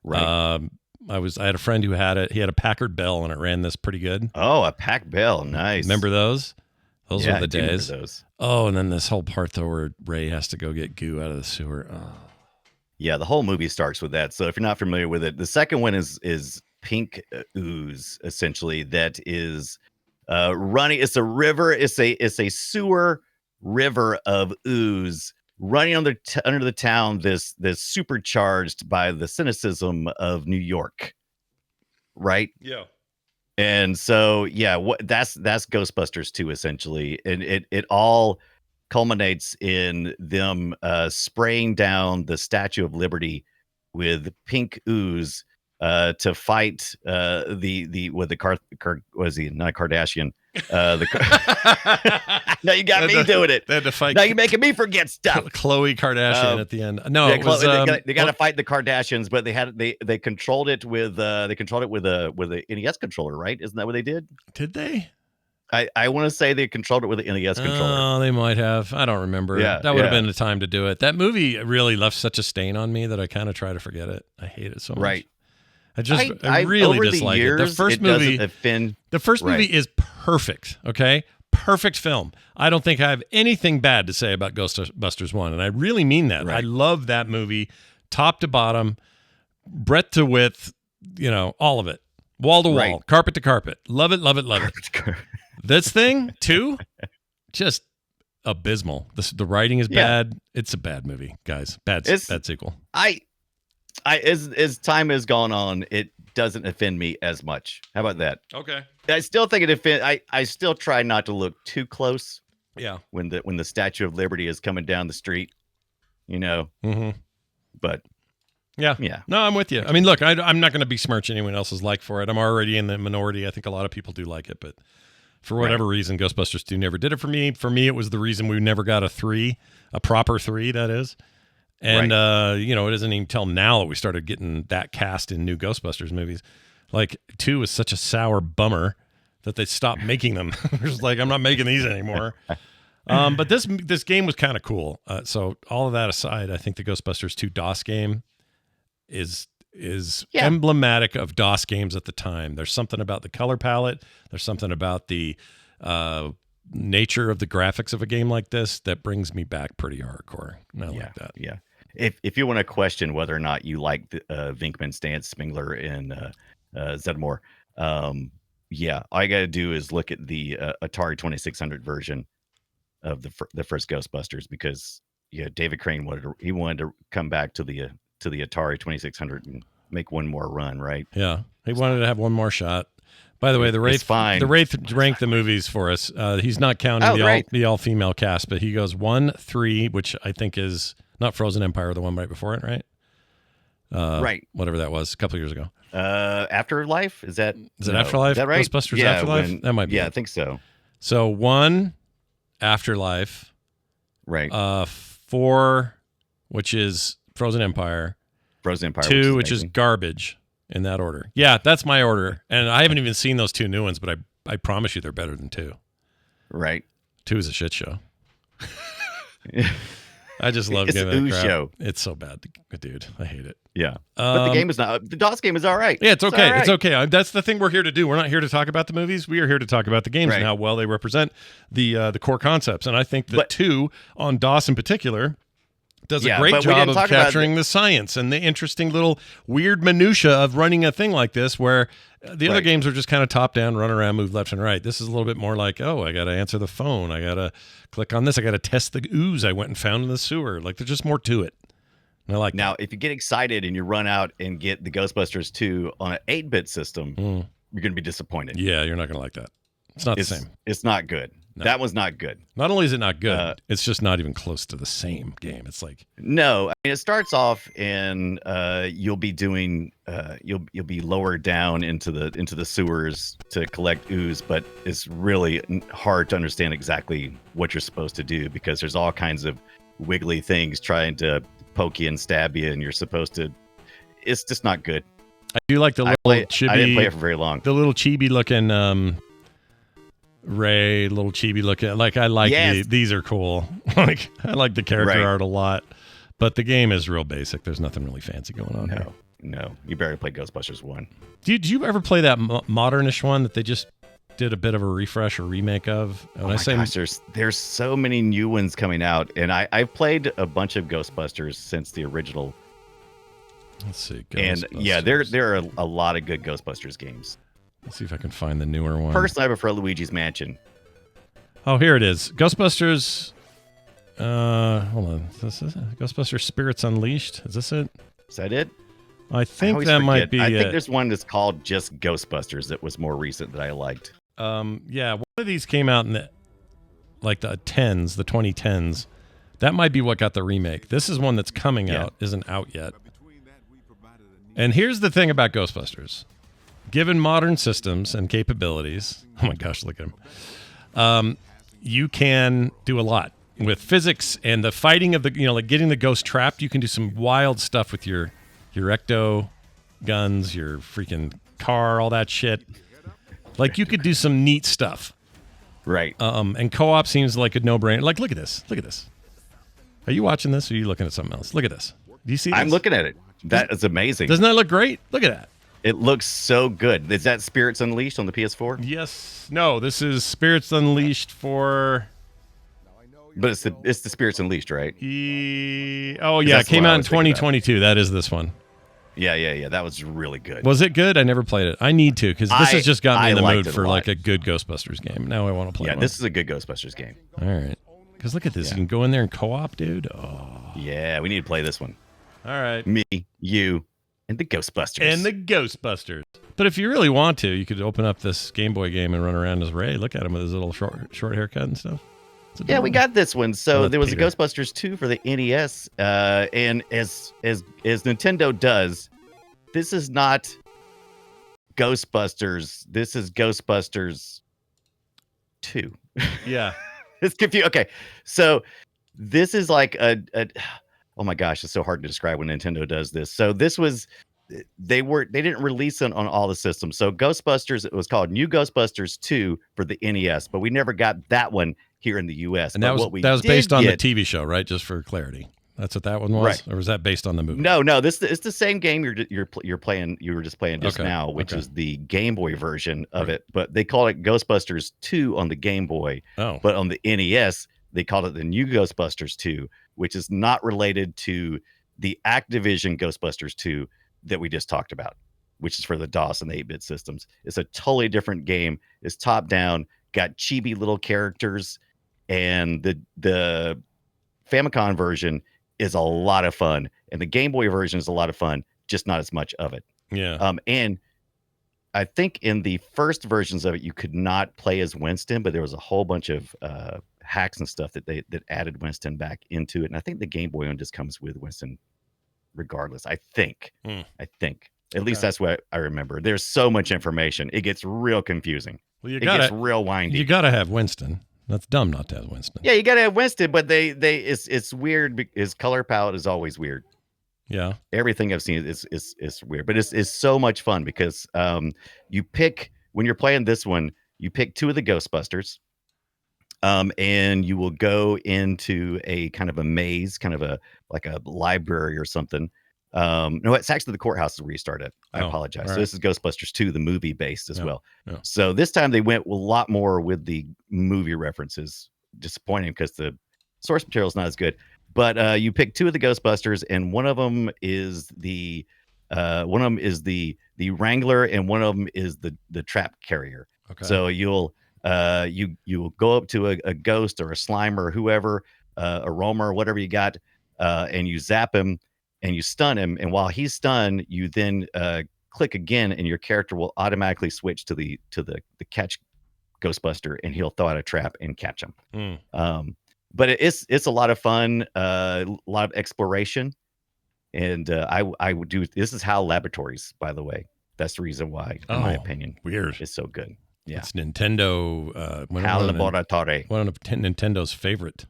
B: Right.
A: I had a friend who had it. He had a Packard Bell, and it ran this pretty good.
B: Oh, a Pack Bell. Nice.
A: Remember those? Those were the days.
B: Those.
A: Oh, and then this whole part, though, where Ray has to go get goo out of the sewer. Oh.
B: Yeah, the whole movie starts with that. So if you're not familiar with it, the second one is pink ooze, essentially, that is running. It's a river. It's a sewer river of ooze running under the town. This supercharged by the cynicism of New York, right?
A: Yeah.
B: And so that's Ghostbusters 2 essentially, and it all culminates in them spraying down the Statue of Liberty with pink ooze to fight not Kardashian. No, you got me doing it.
A: They had to fight.
B: Now you're making me forget stuff.
A: Khloe Kardashian at the end. No, it was,
B: they got to fight the Kardashians, but they controlled it with a NES controller, right? Isn't that what they did?
A: Did they?
B: I want to say they controlled it with an NES controller.
A: Oh, they might have. I don't remember.
B: Yeah,
A: that would have been the time to do it. That movie really left such a stain on me that I kind of try to forget it. I hate it so much.
B: Right.
A: I really dislike it. The first movie is perfect. Okay, perfect film. I don't think I have anything bad to say about Ghostbusters 1, and I really mean that. Right. I love that movie, top to bottom, breadth to width. All of it, wall to wall, carpet to carpet. Love it, love it, love it. This thing, 2, just abysmal. The writing is bad. It's a bad movie, guys. Bad sequel.
B: As time has gone on, it doesn't offend me as much. How about that?
A: Okay.
B: I still think it offends. I still try not to look too close.
A: Yeah.
B: When the Statue of Liberty is coming down the street,
A: Mm-hmm.
B: But.
A: Yeah. No, I'm with you. I mean, look, I'm not going to besmirch anyone else's like for it. I'm already in the minority. I think a lot of people do like it, but For whatever reason, Ghostbusters 2 never did it for me. For me, it was the reason we never got a proper 3, that is. And, it isn't even until now that we started getting that cast in new Ghostbusters movies. Like, 2 was such a sour bummer that they stopped making them. They're just like, I'm not making these anymore. But this game was kind of cool. So all of that aside, I think the Ghostbusters 2 DOS game is emblematic of DOS games at the time. There's something about the color palette. There's something about the nature of the graphics of a game like this that brings me back pretty hardcore. And I like that.
B: Yeah. If you want to question whether or not you like Vinkman, Stan Spengler, and Zedmore, all you got to do is look at the Atari 2600 version of the first Ghostbusters, because David Crane wanted to come back to the Atari 2600 and make one more run, right?
A: Yeah, he wanted to have one more shot. By the way, the Wraith ranked the movies for us. He's not counting the all-female cast, but he goes 1, 3, which I think is not Frozen Empire, the one right before it, right?
B: Right.
A: Whatever that was, a couple of years ago.
B: Afterlife? Is it
A: Afterlife?
B: Is that right?
A: Ghostbusters Afterlife? That might be.
B: Yeah,
A: it.
B: I think so.
A: So 1, Afterlife.
B: Right.
A: 4, which is Frozen Empire. 2, which is garbage, in that order. Yeah, that's my order. And I haven't even seen those 2 new ones, but I promise you they're better than 2.
B: Right.
A: 2 is a shit show. I just love giving it crap. Show. It's so bad, dude. I hate it.
B: Yeah. But the game is not. The DOS game is all right.
A: Yeah, it's okay. It's okay. That's the thing we're here to do. We're not here to talk about the movies. We are here to talk about the games and how well they represent the core concepts. And I think the 2 on DOS in particular does a great job of capturing the science and the interesting little weird minutia of running a thing like this, where the other games are just kind of top down, run around, move left and right. This is a little bit more like, I got to answer the phone. I got to click on this. I got to test the ooze I went and found in the sewer. Like, there's just more to it. And I like
B: now, if you get excited and you run out and get the Ghostbusters 2 on an 8-bit system, you're going to be disappointed.
A: Yeah, you're not going to like that. It's not the same.
B: It's not good. No. That was not good.
A: Not only is it not good, it's just not even close to the same game. It's like,
B: no, I mean, it starts off and you'll be doing you'll be lowered down into the sewers to collect ooze, but it's really hard to understand exactly what you're supposed to do, because there's all kinds of wiggly things trying to poke you and stab you, and you're supposed to. It's just not good.
A: I do like the little chibi.
B: I didn't play it for very long.
A: The little chibi looking Ray, little chibi looking. Like, I like these are cool. Like, I like the character art a lot, but the game is real basic. There's nothing really fancy going on here.
B: No, you better play Ghostbusters 1.
A: Did you ever play that modernish one that they just did a bit of a refresh or remake of?
B: There's so many new ones coming out, and I've played a bunch of Ghostbusters since the original.
A: Let's see.
B: And yeah, there are a lot of good Ghostbusters games.
A: Let's see if I can find the newer one.
B: Personally, I prefer Luigi's Mansion.
A: Oh, here it is. Ghostbusters. Hold on. Is this Ghostbusters Spirits Unleashed? Is this it?
B: Is that it?
A: I think that might be.
B: I think there's one that's called just Ghostbusters that was more recent that I liked.
A: Yeah, one of these came out in the 2010s. That might be what got the remake. This is one that's coming out, isn't out yet. And here's the thing about Ghostbusters. Given modern systems and capabilities, oh my gosh, look at him. You can do a lot with physics and the fighting of the, like getting the ghost trapped. You can do some wild stuff with your ecto guns, your freaking car, all that shit. Like, you could do some neat stuff.
B: Right.
A: And co-op seems like a no-brainer. Like, look at this. Look at this. Are you watching this or are you looking at something else? Look at this. Do you see this?
B: I'm looking at it. That is amazing.
A: Doesn't that look great? Look at that.
B: It looks so good. Is that Spirits Unleashed on the PS4?
A: Yes. No, this is Spirits Unleashed for...
B: But it's the Spirits Unleashed, right?
A: It came out in 2022. That is this one.
B: Yeah. That was really good.
A: Was it good? I never played it. I need to, because this has just got me in the mood for like a good Ghostbusters game. Now I want to play one.
B: Yeah, this is a good Ghostbusters game.
A: All right. Because look at this. You can go in there and co-op, dude. Oh.
B: Yeah, we need to play this one.
A: All right.
B: Me, you, and the Ghostbusters. But if you really want to, you could open up this Game Boy game and run around as Ray. Look at him with his little short haircut and stuff. Yeah, we got this one. So there was a Ghostbusters 2 for the NES, and as Nintendo does, this is not Ghostbusters. This is Ghostbusters 2.
A: Yeah.
B: It's confusing. Okay, so this is like oh my gosh, it's so hard to describe when Nintendo does this. So this was they didn't release it on all the systems. So Ghostbusters, it was called New Ghostbusters 2 for the NES, but we never got that one here in the US.
A: And
B: but
A: that was
B: what we
A: that was
B: did
A: based on the
B: get-
A: TV show, right? Just for clarity. That's what that one was,
B: Right.
A: or was that based on the movie?
B: No, it's the same game you're playing. You were just playing just
A: Okay,
B: now, which
A: okay.
B: is the Game Boy version of
A: Right.
B: it. But they call it Ghostbusters 2 on the Game Boy.
A: Oh,
B: But on the NES, they called it the New Ghostbusters 2, which is not related to the Activision Ghostbusters 2 that we just talked about, which is for the DOS and the 8-bit systems. It's a totally different game. It's top down, got chibi little characters, and the Famicom version is a lot of fun, and the Game Boy version is a lot of fun, just not as much of it.
A: yeah.
B: And I think in the first versions of it, you could not play as Winston, but there was a whole bunch of hacks and stuff that added Winston back into it. And I think the Game Boy one just comes with Winston regardless. I think.
A: Hmm.
B: At least
A: Okay.
B: that's what I remember. There's so much information. It gets real confusing.
A: Well, you
B: It gets
A: gotta
B: real windy.
A: you gotta have Winston. That's dumb not to have Winston.
B: Yeah, you gotta have Winston, but it's weird. His color palette is always weird.
A: Yeah.
B: Everything I've seen is weird, but it's so much fun because you pick when you're playing this one, you pick 2 of the Ghostbusters, and you will go into a kind of a maze, kind of like a library or something. No, it's actually the courthouse is where you start it. I
A: Oh,
B: apologize.
A: all
B: So
A: right.
B: this is Ghostbusters 2, the movie based as
A: Yeah,
B: well.
A: yeah.
B: So this time they went a lot more with the movie references. Disappointing because the source material is not as good. But you pick 2 of the Ghostbusters, and one of them is the Wrangler, and one of them is the trap carrier.
A: Okay.
B: So you'll go up to a ghost or a slime or whoever, a roamer, whatever you got, and you zap him and you stun him. And while he's stunned, you then click again, and your character will automatically switch to the catch Ghostbuster, and he'll throw out a trap and catch him.
A: Hmm.
B: But it's a lot of fun, a lot of exploration, and I would do. This is HAL Laboratories, by the way. That's the reason why, in my
A: Oh,
B: opinion,
A: Weird.
B: it's so good. Yeah,
A: It's Nintendo.
B: HAL Laboratory.
A: One of Nintendo's favorite.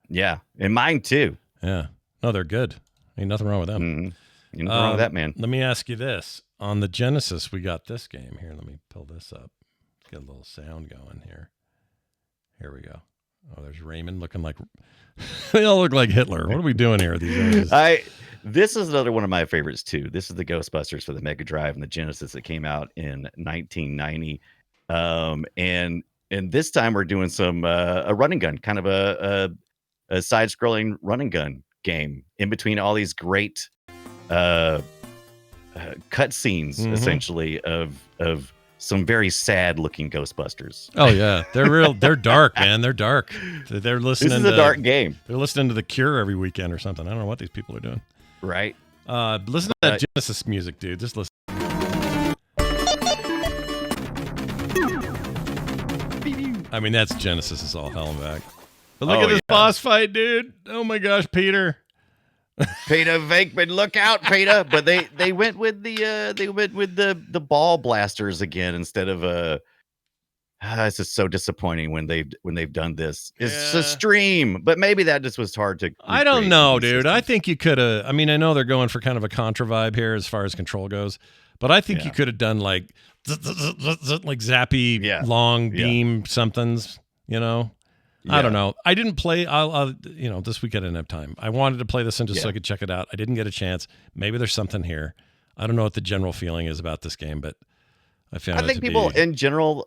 B: Yeah, and mine too.
A: Yeah. No, they're good. Ain't nothing wrong with them.
B: Mhm. You know, wrong with that, man.
A: Let me ask you this. On the Genesis, we got this game here. Let me pull this up. Get a little sound going here. Here we go. Oh, there's Raymond looking like they all look like Hitler. What are we doing here? These images?
B: This is another one of my favorites too. This is the Ghostbusters for the Mega Drive and the Genesis that came out in 1990. And this time we're doing some a running gun, kind of a side-scrolling running gun game in between all these great cutscenes,
A: Mhm.
B: essentially of some very sad-looking Ghostbusters.
A: Oh yeah, they're dark, man. They're dark. They're listening.
B: This is a dark game,
A: They're listening to The Cure every weekend or something. I don't know what these people are doing.
B: right?
A: Listen to that Genesis music, dude. Just listen. I mean, that's Genesis is all hell and back. But look
B: Oh,
A: at this
B: yeah.
A: boss fight, dude. Oh my gosh, Peter.
B: Peter Venkman, look out, Peter! But they went with the ball blasters again instead of it's just so disappointing when they've done this. It's
A: Yeah.
B: a stream, but maybe that just was hard to.
A: I don't
B: recreate
A: know,
B: with these
A: dude. I
B: systems.
A: think you could have. I mean, I know they're going for kind of a contra vibe here as far as control goes, but I think you
B: Yeah.
A: could have done like like zappy
B: Yeah.
A: long
B: Yeah.
A: beam somethings. You know, I don't know. I didn't play. I'll this week I didn't have time. I wanted to play this in just so I
B: Yeah.
A: could check it out. I didn't get a chance. Maybe there's something here. I don't know what the general feeling is about this game, but I found.
B: I think
A: it to
B: people
A: be,
B: in general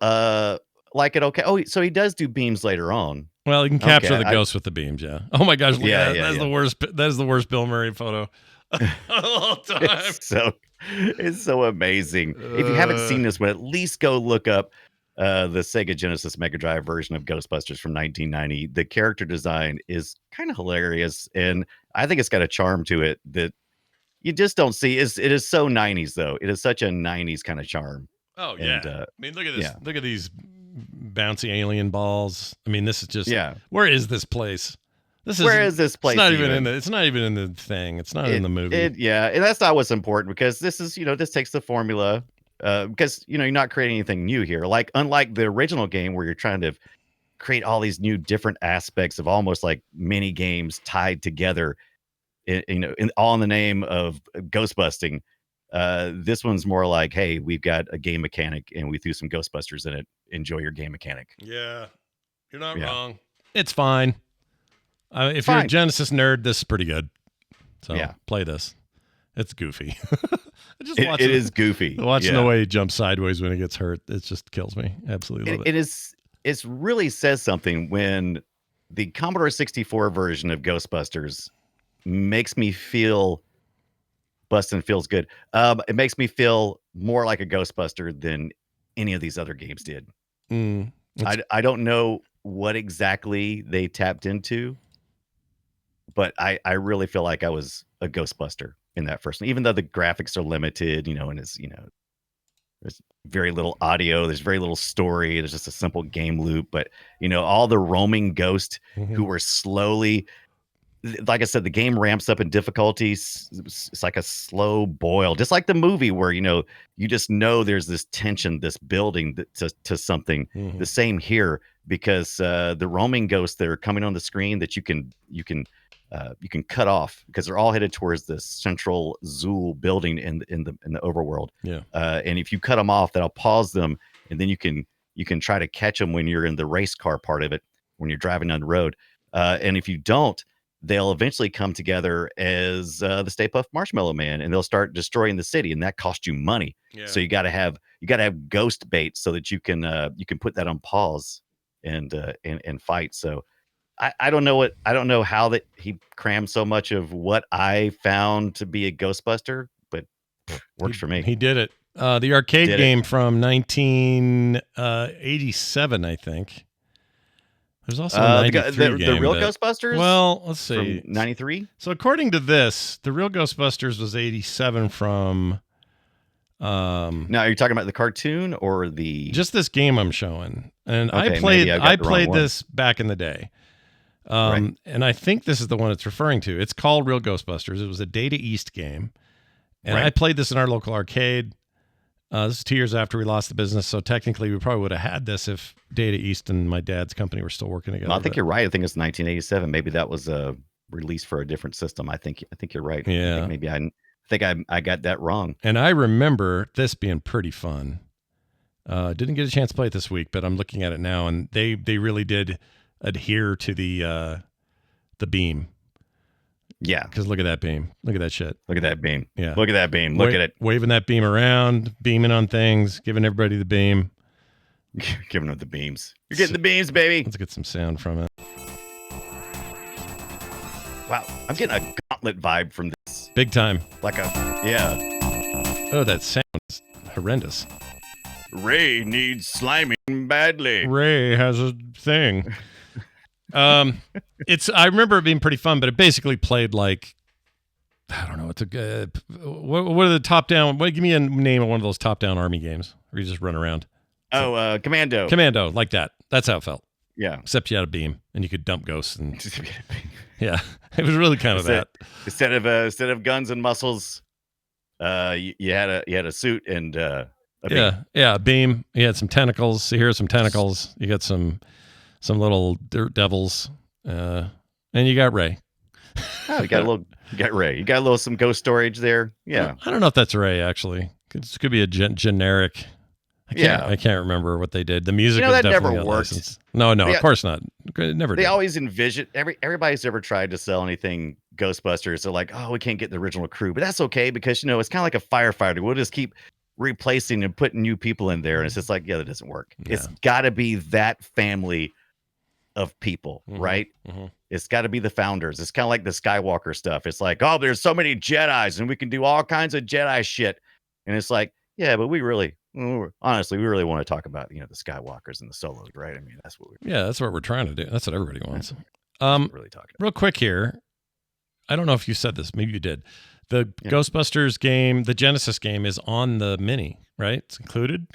B: like it. Okay. Oh, so he does do beams later on.
A: well, you can capture
B: Okay,
A: the ghost with the beams. Yeah. Oh my gosh, look
B: Yeah,
A: at that.
B: yeah,
A: That's
B: yeah.
A: the worst. That is the worst Bill Murray photo of all time.
B: It's so amazing. If you haven't seen this one, at least go look up the Sega Genesis Mega Drive version of Ghostbusters from 1990. The character design is kind of hilarious, and I think it's got a charm to it that you just don't see. It is so 90s though. It is such a 90s kind of charm.
A: Oh yeah.
B: And,
A: I mean, look at this.
B: yeah.
A: Look at these bouncy alien balls. I mean, this is just.
B: Yeah.
A: Where is this place?
B: Where is this place?
A: It's not even in the. It's not even in the thing. It's not in the movie.
B: Yeah, and that's not what's important because this is this takes the formula because you're not creating anything new here. Like unlike the original game where you're trying to create all these new different aspects of almost like mini games tied together, all in the name of ghost busting. This one's more like, hey, we've got a game mechanic and we threw some Ghostbusters in it. Enjoy your game mechanic.
A: Yeah, you're not wrong. It's fine. If
B: Fine.
A: you're a Genesis nerd, this is pretty good. So
B: Yeah.
A: play this. It's goofy.
B: It is goofy.
A: Watching the way he jumps sideways when he gets hurt, it just kills me. Absolutely love it.
B: It really says something when the Commodore 64 version of Ghostbusters makes me feel bustin' feels good. It makes me feel more like a Ghostbuster than any of these other games did. I don't know what exactly they tapped into, but I really feel like I was a Ghostbuster in that first one, even though the graphics are limited, and it's, there's very little audio, there's very little story, there's just a simple game loop, but all the roaming ghosts who were slowly, like I said, the game ramps up in difficulties. It's like a slow boil, just like the movie where, you just know there's this tension, this building to something. The same here, because the roaming ghosts that are coming on the screen that you can cut off because they're all headed towards the central Zool building in the overworld.
A: Yeah.
B: And if you cut them off, that'll pause them, and then you can try to catch them when you're in the race car part of it, when you're driving down the road. And if you don't, they'll eventually come together as the Stay Puft Marshmallow Man, and they'll start destroying the city, and that costs you money.
A: Yeah.
B: So you got to have ghost bait so that you can put that on pause and fight. So I don't know how that he crammed so much of what I found to be a Ghostbuster, but works for me.
A: He did it. The arcade game from 1987, I think. There's also a 93 game.
B: The Real Ghostbusters?
A: Well, let's see.
B: 93?
A: So according to this, the Real Ghostbusters was 87 from...
B: now, are you talking about the cartoon or the...
A: Just this game I'm showing. And
B: Okay,
A: I played this back in the day.
B: Right.
A: And I think this is the one it's referring to. It's called Real Ghostbusters. It was a Data East game. And
B: Right.
A: I played this in our local arcade. This is 2 years after we lost the business, so technically we probably would have had this if Data East and my dad's company were still working together.
B: No, I think you're right. I think it's 1987. Maybe that was a release for a different system. I think you're right.
A: Yeah.
B: I got that wrong.
A: And I remember this being pretty fun. Didn't get a chance to play it this week, but I'm looking at it now, and they really did adhere to the beam.
B: Yeah.
A: Because look at that beam. Look at that shit.
B: Look at that beam.
A: Yeah.
B: Look at that beam. Look at it.
A: Waving that beam around, beaming on things, giving everybody the beam.
B: Giving them the beams. You're getting the beams, baby.
A: Let's get some sound from it.
B: Wow. I'm getting a Gauntlet vibe from this.
A: Big time.
B: Yeah.
A: Oh, that sound is horrendous.
B: Ray needs sliming badly.
A: Ray has a thing. I remember it being pretty fun, but it basically played like, I don't know. It's what are the top down? Give me a name of one of those top down army games where you just run around.
B: Commando.
A: Commando, like that. That's how it felt.
B: Yeah.
A: Except you had a beam and you could dump ghosts and yeah, it was really kind of that.
B: Instead of guns and muscles, you had a suit and a beam.
A: Yeah, a beam. You had some tentacles. So here's some tentacles. You got some little dirt devils, and you got Ray.
B: Oh, you got Ray. You got some ghost storage there. Yeah.
A: I don't know if that's Ray actually. This could be a generic. I can't remember what they did. The music was
B: that
A: definitely
B: never worked.
A: licensed. No, of course not. It never
B: They
A: did.
B: always envision everybody's ever tried to sell anything Ghostbusters. They're like, oh, we can't get the original crew, but that's okay because it's kind of like a firefighter. We'll just keep replacing and putting new people in there, and it's just like, yeah, that doesn't work.
A: Yeah.
B: It's got to be that family of people, right?
A: Mm-hmm.
B: It's got to be the founders. It's kind of like the Skywalker stuff. It's like, oh, there's so many Jedis, and we can do all kinds of Jedi shit, and it's like, yeah, but honestly, we really want to talk about the Skywalkers and the Solos, right? I mean, that's what
A: we're trying to do. That's what everybody wants.
B: really talking about.
A: Real quick here, I don't know if you said this. Maybe you did. The Ghostbusters game, the Genesis game, is on the Mini, right? It's included.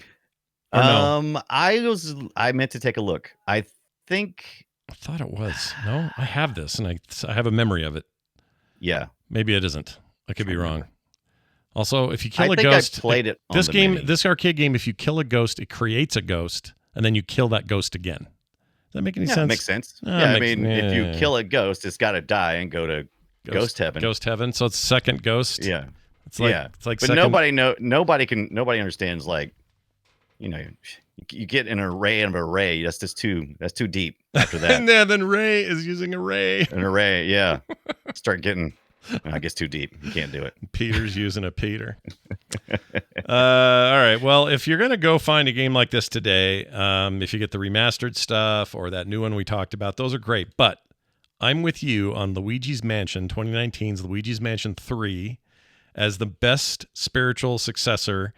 A: Or no?
B: I meant to take a look. I
A: thought it was. No, I have this, and I have a memory of it.
B: Yeah.
A: Maybe it isn't. I could be wrong. Also, if you kill
B: I
A: a
B: think
A: ghost,
B: I played it on
A: this
B: the
A: game,
B: Mini.
A: this arcade game, if you kill a ghost, it creates a ghost, and then you kill that ghost again. Does that make any sense?
B: Makes sense.
A: Ah,
B: Yeah, I
A: makes-
B: mean, if you
A: yeah.
B: kill a ghost, it's got to die and go to ghost heaven.
A: Ghost heaven. So it's second ghost.
B: Yeah,
A: It's like
B: yeah.
A: it's like
B: But
A: second.
B: nobody understands, like, you get an array of array. That's too deep after that.
A: And then Ray is using a Ray.
B: An array, yeah. Start getting, I guess, too deep. You can't do it.
A: Peter's using a Peter. All right. Well, if you're going to go find a game like this today, if you get the remastered stuff or that new one we talked about, those are great. But I'm with you on Luigi's Mansion, 2019's Luigi's Mansion 3, as the best spiritual successor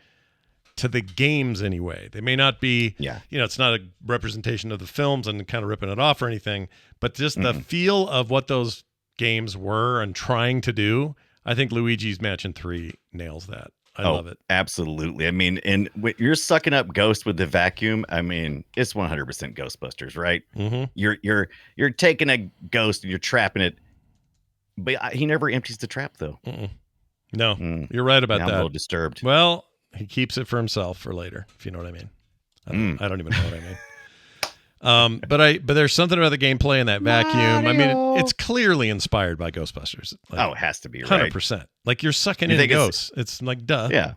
A: to the games anyway. They may not be, it's not a representation of the films and kind of ripping it off or anything, but just the feel of what those games were and trying to do. I think Luigi's Mansion 3 nails that. I love it.
B: Absolutely. I mean, and you're sucking up ghosts with the vacuum. I mean, it's 100% Ghostbusters, right?
A: Mm-hmm.
B: You're taking a ghost and you're trapping it, but he never empties the trap though.
A: No, you're right about
B: now
A: that.
B: I'm a little disturbed.
A: Well, he keeps it for himself for later, if you know what I mean. I don't even know what I mean. But there's something about the gameplay in that vacuum. I mean, it's clearly inspired by Ghostbusters. Like,
B: it has to be, right?
A: 100%. Like you're sucking
B: You
A: in
B: think
A: ghosts. It's like duh.
B: Yeah.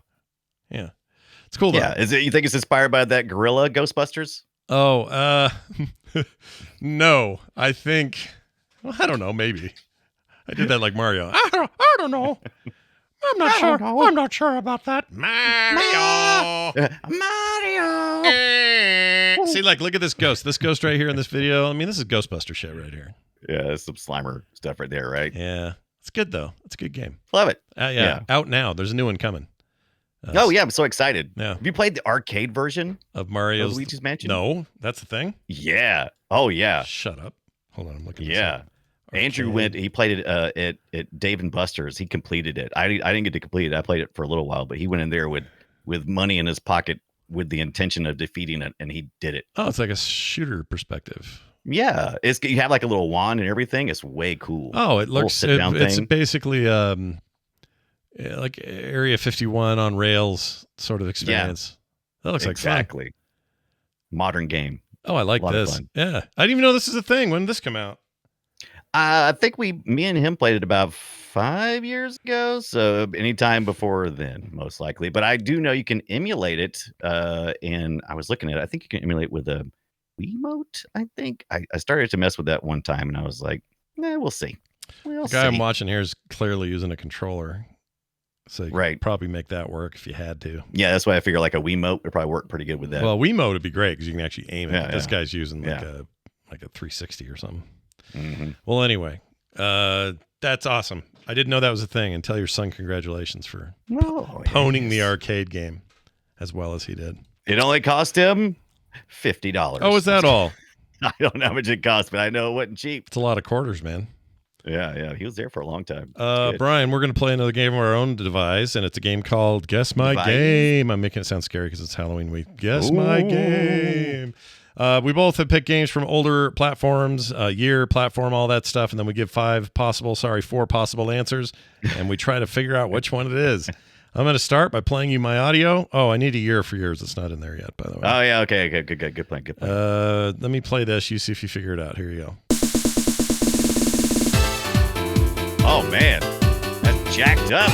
A: It's cool though.
B: Yeah. You think it's inspired by that gorilla Ghostbusters?
A: Oh, no. I think. Well, I don't know. Maybe I did that like Mario. I don't know. I'm not sure. I'm not sure about that. Mario. See, like, look at this ghost. This ghost right here in this video. I mean, this is Ghostbuster shit right here.
B: Yeah, that's some Slimer stuff right there, right?
A: Yeah, it's good though. It's a good game.
B: Love it.
A: Yeah, out now. There's a new one coming.
B: I'm so excited.
A: Yeah.
B: Have you played the arcade version
A: of Mario's
B: Luigi's Mansion?
A: No, that's the thing.
B: Yeah. Oh yeah.
A: Shut up. Hold on, I'm looking.
B: Yeah. Andrew went. He played it at Dave and Buster's. He completed it. I didn't get to complete it. I played it for a little while, but he went in there with money in his pocket with the intention of defeating it, and he did it.
A: Oh, it's like a shooter perspective.
B: Yeah, you have like a little wand and everything. It's way cool.
A: Oh, it looks. It's
B: thing.
A: basically like Area 51 on rails sort of experience. That looks like fun.
B: Exactly. Modern game.
A: Oh, I like this. Yeah, I didn't even know this is a thing. When did this come out?
B: I think me and him played it about 5 years ago. So anytime before then, most likely. But I do know you can emulate it. And I was looking at it. I think you can emulate with a Wiimote. I think I started to mess with that one time, and I was like, we'll see. The
A: guy I'm watching here is clearly using a controller. So you
B: right.
A: could probably make that work if you had to.
B: Yeah, that's why I figure like a Wiimote would probably work pretty good with that.
A: Well, Wiimote would be great because you can actually aim it.
B: Yeah,
A: This guy's using like a 360 or something. Well, anyway, that's awesome. I didn't know that was a thing, and tell your son congratulations for honing the arcade game as well as he did.
B: It only cost him $50.
A: Oh, is that all?
B: I don't know how much it cost, but I know it wasn't cheap.
A: It's a lot of quarters, man.
B: Yeah. He was there for a long time.
A: Brian, we're going to play another game of our own device, and it's a game called Guess My Game. I'm making it sound scary because it's Halloween week. Guess My Game. We both have picked games from older platforms, year, platform, all that stuff, and then we give four possible answers, and we try to figure out which one it is. I'm going to start by playing you my audio. Oh, I need a year for yours. It's not in there yet, by the way.
B: Oh, yeah, okay, good plan.
A: Let me play this. You see if you figure it out. Here you go.
B: Oh, man. That's jacked up.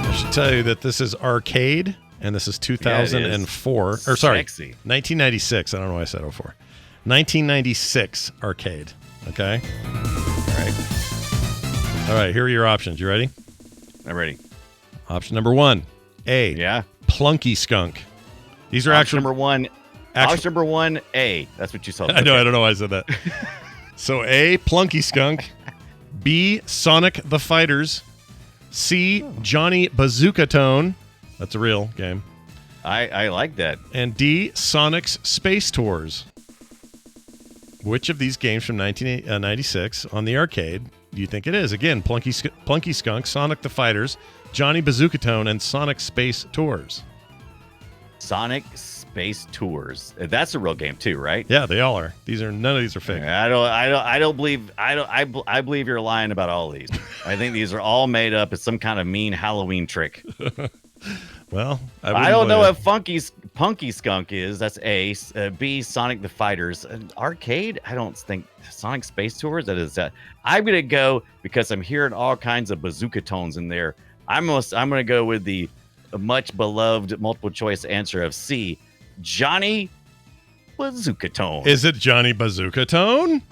A: I should tell you that this is arcade, and this is 2004.
B: Sexy.
A: 1996. I don't know why I said 04. 1996 arcade. Okay? All right, here are your options. You ready?
B: I'm ready.
A: Option number 1. A.
B: Yeah.
A: Plunky Skunk. These are
B: Option number 1. Option number 1, A. That's what you saw.
A: I know. I don't know why I said that. So A, Plunky Skunk. B, Sonic the Fighters. C, Johnny Bazooka Tone. That's a real game.
B: I like that.
A: And D, Sonic's Space Tours. Which of these games from 1996 on the arcade do you think it is? Again, Plunky Skunk, Sonic the Fighters, Johnny Bazooka Tone, and Sonic Space Tours.
B: Sonic Space Space Tours. That's a real game too, right?
A: Yeah, they all are. None of these are fake.
B: I believe you're lying about all these. I think these are all made up as some kind of mean Halloween trick.
A: Well,
B: I don't know what Punky Skunk is. That's A. B. Sonic the Fighters. Arcade? I don't think Sonic Space Tours. That is. I'm gonna go because I'm hearing all kinds of bazooka tones in there. I'm gonna go with the much beloved multiple choice answer of C. Johnny Bazooka Tone.
A: Is it Johnny Bazooka Tone?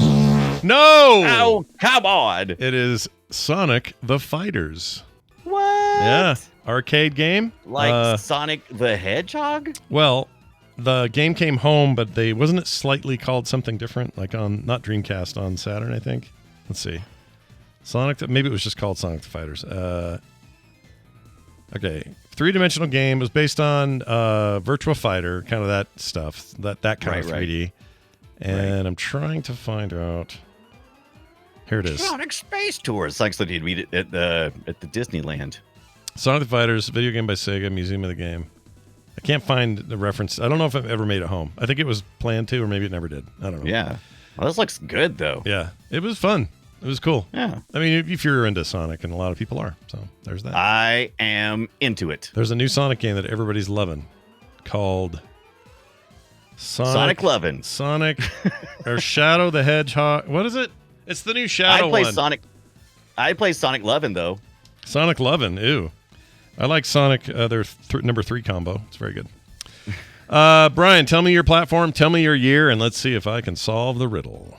A: No.
B: Oh, come on.
A: It is Sonic the Fighters.
B: What?
A: Yeah. Arcade game.
B: Like Sonic the Hedgehog?
A: Well, the game came home, but wasn't it slightly called something different? Like on, not Dreamcast, on Saturn, I think. Let's see. Maybe it was just called Sonic the Fighters. Okay. 3-dimensional game. It was based on Virtua Fighter, kind of that stuff. That kind of 3D. Right. And I'm trying to find out. Here it is.
B: Sonic Space Tours. Like you'd read it at the Disneyland. Sonic
A: the Fighters, video game by Sega, Museum of the Game. I can't find the reference. I don't know if I've ever made it home. I think it was planned to, or maybe it never did. I don't know.
B: Yeah. Well, this looks good, though.
A: Yeah. It was fun. It was cool.
B: Yeah.
A: I mean, if you're into Sonic, and a lot of people are, so there's that.
B: I am into it.
A: There's a new Sonic game that everybody's loving called
B: Sonic Lovin'.
A: Sonic or Shadow the Hedgehog. What is it? It's the new Shadow one.
B: I'd play Sonic Lovin', though.
A: Sonic Lovin', ew. I like Sonic, their number 3 combo. It's very good. Brian, tell me your platform, tell me your year, and let's see if I can solve the riddle.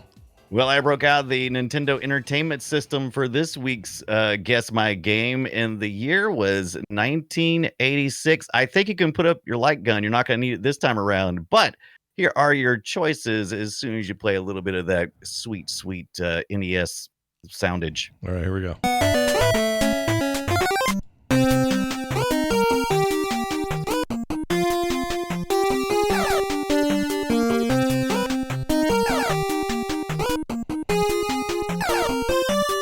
B: Well, I broke out the Nintendo Entertainment System for this week's Guess My Game, and the year was 1986. I think you can put up your light gun. You're not going to need it this time around, but here are your choices as soon as you play a little bit of that sweet, sweet NES soundage.
A: All right, here we go.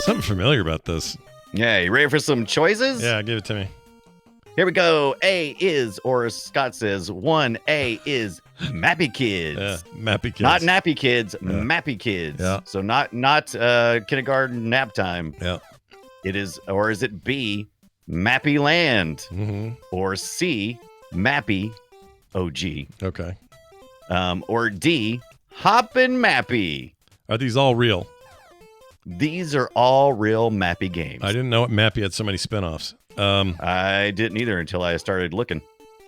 A: Something familiar about this.
B: Yeah, you ready for some choices?
A: Yeah, give it to me.
B: Here we go. A is, or as Scott says, 1A is Mappy Kids.
A: Yeah, Mappy Kids.
B: Not Nappy Kids,
A: yeah.
B: Mappy Kids.
A: Yeah.
B: So not kindergarten nap time.
A: Yeah.
B: It is, or is it B, Mappy Land?
A: Mm-hmm.
B: Or C, Mappy OG?
A: Okay.
B: Or D, Hoppin' Mappy?
A: Are these all real?
B: These are all real Mappy games.
A: I didn't know Mappy had so many spinoffs.
B: I didn't either until I started looking.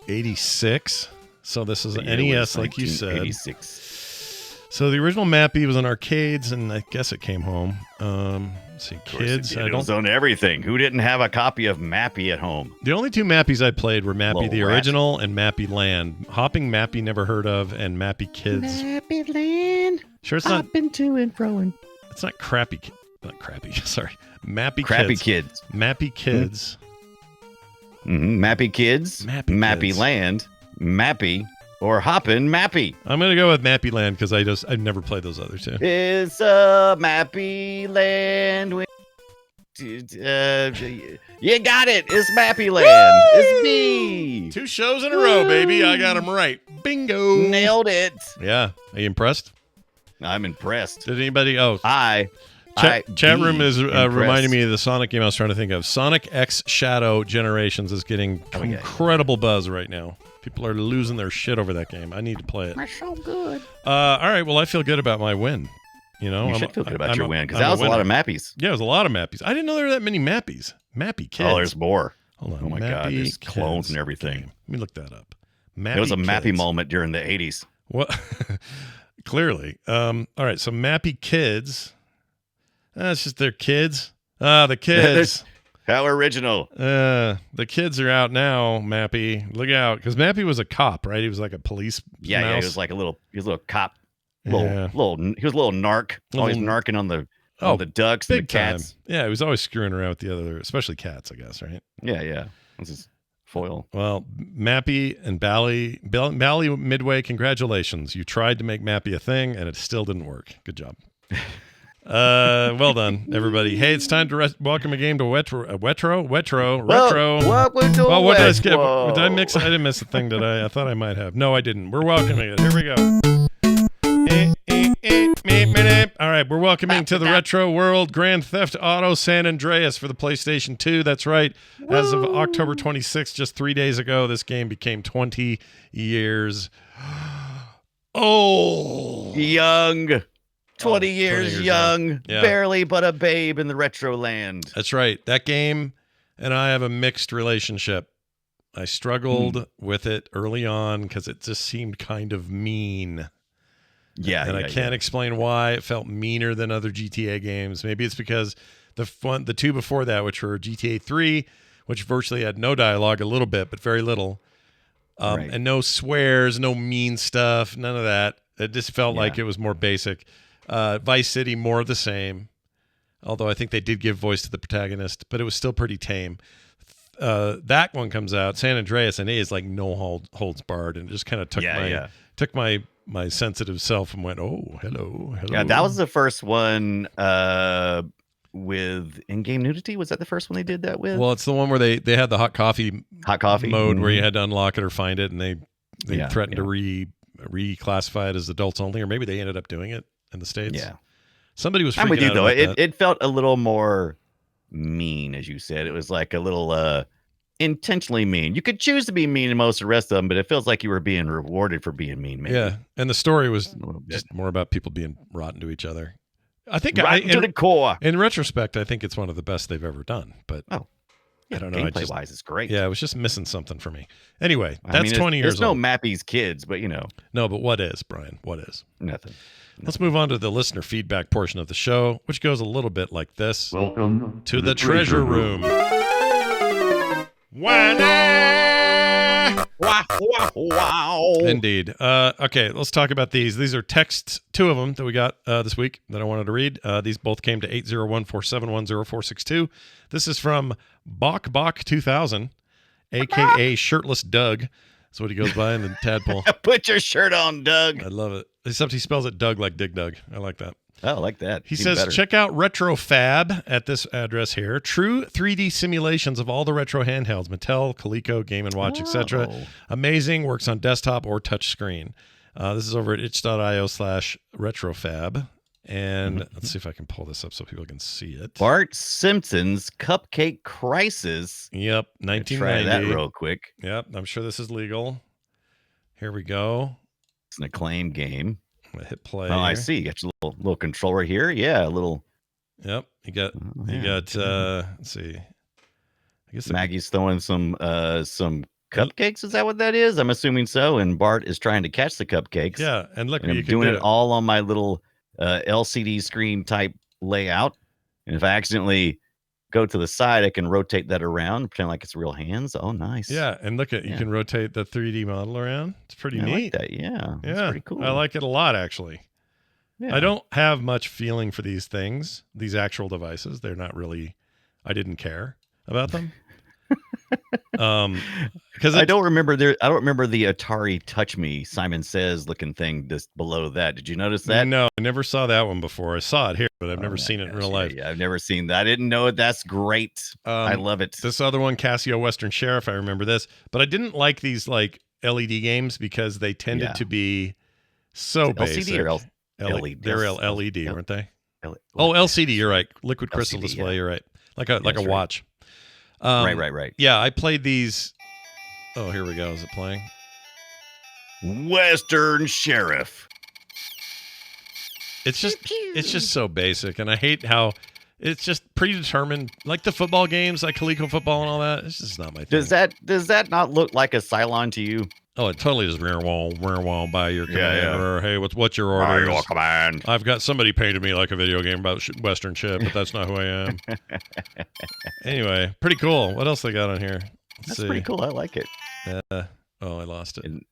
A: 86. So this is an NES, like you said.
B: 86.
A: So the original Mappy was on arcades, and I guess it came home. Let's see, kids.
B: It was on everything. Who didn't have a copy of Mappy at home?
A: The only 2 Mappies I played were Mappy
B: Little
A: the
B: rat.
A: original and Mappy Land. Hopping Mappy, never heard of, and Mappy Kids.
B: Mappy Land.
A: Sure, it's not.
B: Hopping to and froing.
A: It's not crappy. Not crappy. Sorry, Mappy
B: Crappy
A: Kids.
B: Kids.
A: Mappy Kids.
B: Mm-hmm. Mappy Kids.
A: Mappy Kids.
B: Land. Mappy. Or Hoppin' Mappy.
A: I'm gonna go with Mappy Land because I've never played those other 2.
B: It's a Mappy Land. You got it. It's Mappy Land. It's me.
A: 2 shows in a row, baby. I got them right. Bingo.
B: Nailed it.
A: Yeah. Are you impressed?
B: I'm impressed.
A: Did anybody? Oh,
B: Chat
A: room is reminding me of the Sonic game I was trying to think of. Sonic X Shadow Generations is getting incredible buzz right now. People are losing their shit over that game. I need to play it.
B: It's so good.
A: All right. Well, I feel good about my win. You know,
B: You should feel good about your win because that was a lot of Mappies.
A: Yeah, it was a lot of Mappies. I didn't know there were that many Mappies. Mappy Kids.
B: Oh, there's more.
A: Hold on.
B: Oh my
A: Mappy
B: God, there's
A: Kids
B: clones and everything.
A: game. Let me look that up. Mappy
B: It was a
A: Kids.
B: Mappy moment during the 80s.
A: What? Clearly. All right. So Mappy Kids. It's just their kids. The kids.
B: How original.
A: The kids are out now, Mappy. Look out. Because Mappy was a cop, right? He was like a police
B: Yeah,
A: mouse.
B: he was like he was a little cop.
A: Yeah.
B: He was a little narc. Always narking on the ducks and the
A: Big time.
B: cats.
A: Yeah, he was always screwing around with the other, especially cats, I guess, right?
B: Yeah. This is foil.
A: Well, Mappy and Bally Midway, congratulations. You tried to make Mappy a thing, and it still didn't work. Good job. Well done, everybody. Hey, it's time to welcome a game to retro.
B: Welcome to
A: Well, what did I skip?
B: Retro.
A: Did I mix? I didn't miss a thing, did I? I thought I might have. No, I didn't. We're welcoming it. Here we go. All right, we're welcoming to the retro world Grand Theft Auto San Andreas for the PlayStation 2. That's right. As of October 26th, just 3 days ago, this game became 20 years old.
B: Young. 20 years young.
A: Yeah.
B: Barely but a babe in the retro land.
A: That's right. That game and I have a mixed relationship. I struggled with it early on because it just seemed kind of mean.
B: Yeah.
A: And I can't explain why it felt meaner than other GTA games. Maybe it's because the two before that, which were GTA 3, which virtually had no dialogue, a little bit, but very little. And no swears, no mean stuff, none of that. It just felt like it was more basic. Vice City, more of the same. Although I think they did give voice to the protagonist, but it was still pretty tame. That one comes out, San Andreas, and it is like no holds barred, and it just kind of took my sensitive self and went, oh, hello.
B: Yeah, that was the first one with in-game nudity. Was that the first one they did that with?
A: Well, it's the one where they had the hot coffee mode where you had to unlock it or find it, and they threatened to reclassify it as adults only, or maybe they ended up doing it in the States.
B: Yeah.
A: Somebody was freaking
B: I'm with you,
A: out
B: though.
A: about that.
B: It felt a little more mean, as you said. It was like a little intentionally mean. You could choose to be mean in most of the rest of them, but it feels like you were being rewarded for being mean, maybe.
A: Yeah, and the story was just more about people being rotten to each other. I think
B: to the core.
A: In retrospect, I think it's one of the best they've ever done. But I don't know.
B: Gameplay-wise, it's great.
A: Yeah, it was just missing something for me. Anyway, that's 20 years
B: old. There's no
A: Mappy's
B: kids, but
A: No, but what is, Brian? What is?
B: Nothing.
A: Let's move on to the listener feedback portion of the show, which goes a little bit like this.
H: Welcome
A: to the treasure room.
B: Wow.
A: Indeed. Okay, let's talk about these. These are texts, two of them that we got this week that I wanted to read. These both came to 801-471-0462. This is from Bok2000, a.k.a. Shirtless Doug. That's what he goes by in the tadpole.
B: Put your shirt on, Doug.
A: I love it. Except he spells it Doug like Dig Dug. I like that.
B: Oh, I like that.
A: He says, check out RetroFab at this address here. True 3D simulations of all the retro handhelds, Mattel, Coleco, Game & Watch, etc. Amazing. Works on desktop or touch screen. This is over at itch.io/RetroFab. And let's see if I can pull this up so people can see it.
B: Bart Simpson's Cupcake Crisis.
A: Yep, 1990.
B: Try that real quick.
A: Yep, I'm sure this is legal. Here we go.
B: It's an acclaimed game.
A: I'm gonna hit play.
B: Oh, I see. You got your little controller here. Yeah, a little.
A: Yep, you got. Let's see. I guess
B: Maggie's throwing some cupcakes. Is that what that is? I'm assuming so. And Bart is trying to catch the cupcakes.
A: Yeah, and look,
B: and I'm doing it all on my little LCD screen type layout. And if I accidentally go to the side, I can rotate that around, pretend like it's real hands. Oh, nice.
A: Yeah, and look at you can rotate the 3D model around. It's pretty neat.
B: I like that. Yeah,
A: it's
B: pretty cool.
A: I like it a lot, actually.
B: Yeah.
A: I don't have much feeling for these things, these actual devices. They're not really. I didn't care about them. Because
B: I don't remember the Atari Touch Me Simon Says looking thing just below that. Did you notice that?
A: No, I never saw that one before. I saw it here, but I've never seen it in real life.
B: Yeah, I've never seen that. I didn't know it. That's great. I love it.
A: This other one, Casio Western Sheriff, I remember this, but I didn't like these like LED games because they tended to be so basic.
B: LCD or LED?
A: They're LED, weren't they? LCD. You're right. Liquid crystal display. You're right. Like a watch.
B: Right.
A: Yeah, I played these. Oh, here we go. Is it playing?
B: Western Sheriff.
A: It's just so basic, and I hate how it's just predetermined, like the football games, like Coleco football and all that. It's just not my thing.
B: Does that not look like a Cylon to you?
A: Oh, it totally is rear wall by your command. Or, hey, what's your order?
B: By your command.
A: I've got somebody painted me like a video game about Western shit, but that's not who I am. Anyway, pretty cool. What else they got on here?
B: That's pretty cool. I like it.
A: I lost it.
B: And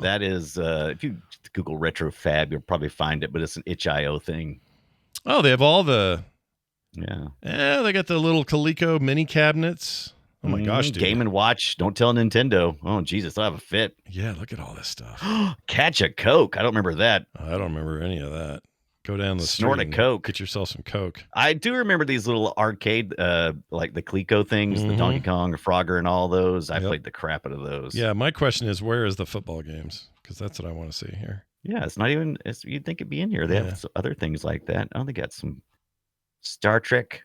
B: that is, if you Google RetroFab, you'll probably find it, but it's an itch.io thing.
A: Oh, they have all the...
B: Yeah,
A: they got the little Coleco mini cabinets. Oh my gosh, dude.
B: Game & Watch. Don't tell Nintendo. Oh, Jesus, I have a fit.
A: Yeah, look at all this stuff.
B: Catch a Coke. I don't remember that.
A: I don't remember any of that. Go down the
B: Snort
A: street
B: a
A: and
B: Coke.
A: Get yourself some Coke.
B: I do remember these little arcade, like the Clico things, the
A: Mhm.
B: Donkey Kong, Frogger, and all those. I
A: Yep.
B: played the crap out of those.
A: Yeah, my question is, where is the football games? Because that's what I want to see here.
B: Yeah, it's not even. You'd think it'd be in here. They
A: Yeah.
B: have other things like that. Oh, they got some Star Trek.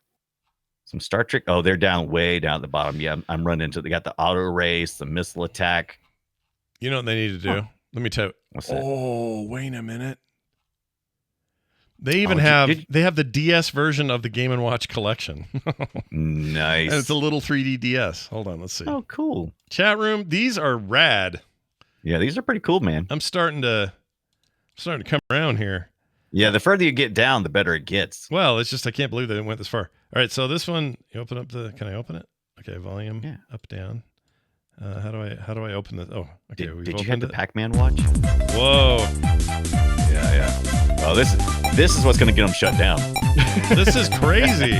B: Some Star Trek. Oh, they're way down at the bottom. Yeah, I'm running into. They got the auto race, the missile attack.
A: You know what they need to do? Let me tell you.
B: What's that?
A: Oh, wait a minute. They even
B: Oh,
A: have
B: did-
A: they have the DS version of the Game & Watch collection.
B: Nice.
A: And it's a little 3D DS. Hold on, let's see.
B: Oh, cool.
A: Chat room, these are rad.
B: Yeah, these are pretty cool, man.
A: I'm starting to come around here.
B: Yeah, the further you get down, the better it gets.
A: Well, it's just I can't believe they went this far. All right, so this one, you open up the. Can I open it? Okay, volume
B: Yeah.
A: up, down. How do I open this? Oh, okay. we've
B: Did you have
A: opened
B: the
A: it.
B: Pac-Man watch?
A: Whoa,
B: Yeah. Oh, this is what's going to get them shut down.
A: this is crazy.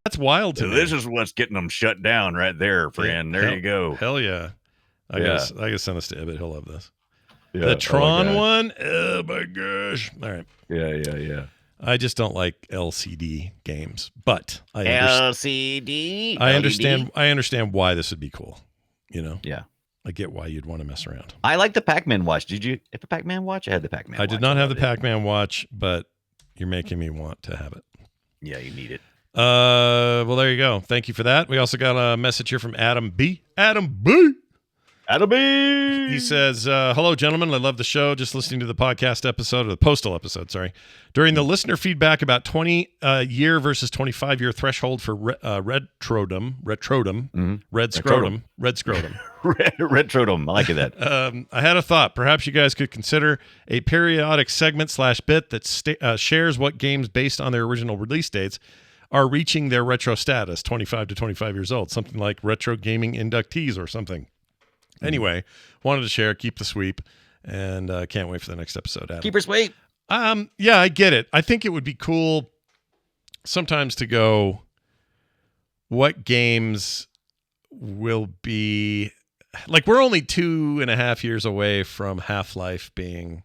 A: That's wild to me.
B: This is what's getting them shut down right there, friend. There you go.
A: Hell yeah. I
B: Yeah.
A: gotta send this to Ibbot. He'll love this.
B: Yeah.
A: The
B: Oh,
A: Tron
B: God.
A: one. Oh my gosh. All right.
B: Yeah.
A: I just don't like LCD games, but I understand.
B: LCD.
A: I understand. I understand why this would be cool. You know.
B: Yeah.
A: I get why you'd want to mess around.
B: I like the Pac-Man watch. Did you have the Pac-Man watch? I had the Pac-Man
A: I
B: watch.
A: did not have the
B: loved it.
A: Pac-Man watch, but you're making me want to have it.
B: Yeah, you need it.
A: Well, there you go. Thank you for that. We also got a message here from Adam B. Adam B.
B: Adam B.
A: He says, hello, gentlemen. I love the show. Just listening to the podcast episode, or the postal episode, sorry. During the listener feedback about 20-year versus 25-year threshold for retrodom, red scrotum.
B: Retrodom. I like that.
A: I had a thought. Perhaps you guys could consider a periodic segment / bit that shares what games based on their original release dates are reaching their retro status, 25 to 25 years old. Something like retro gaming inductees or something. Anyway, wanted to share, keep the sweep, and can't wait for the next episode. Adam.
B: Keep her sweet.
A: Yeah, I get it. I think it would be cool sometimes to go, what games will be, like, we're only 2.5 years away from Half-Life being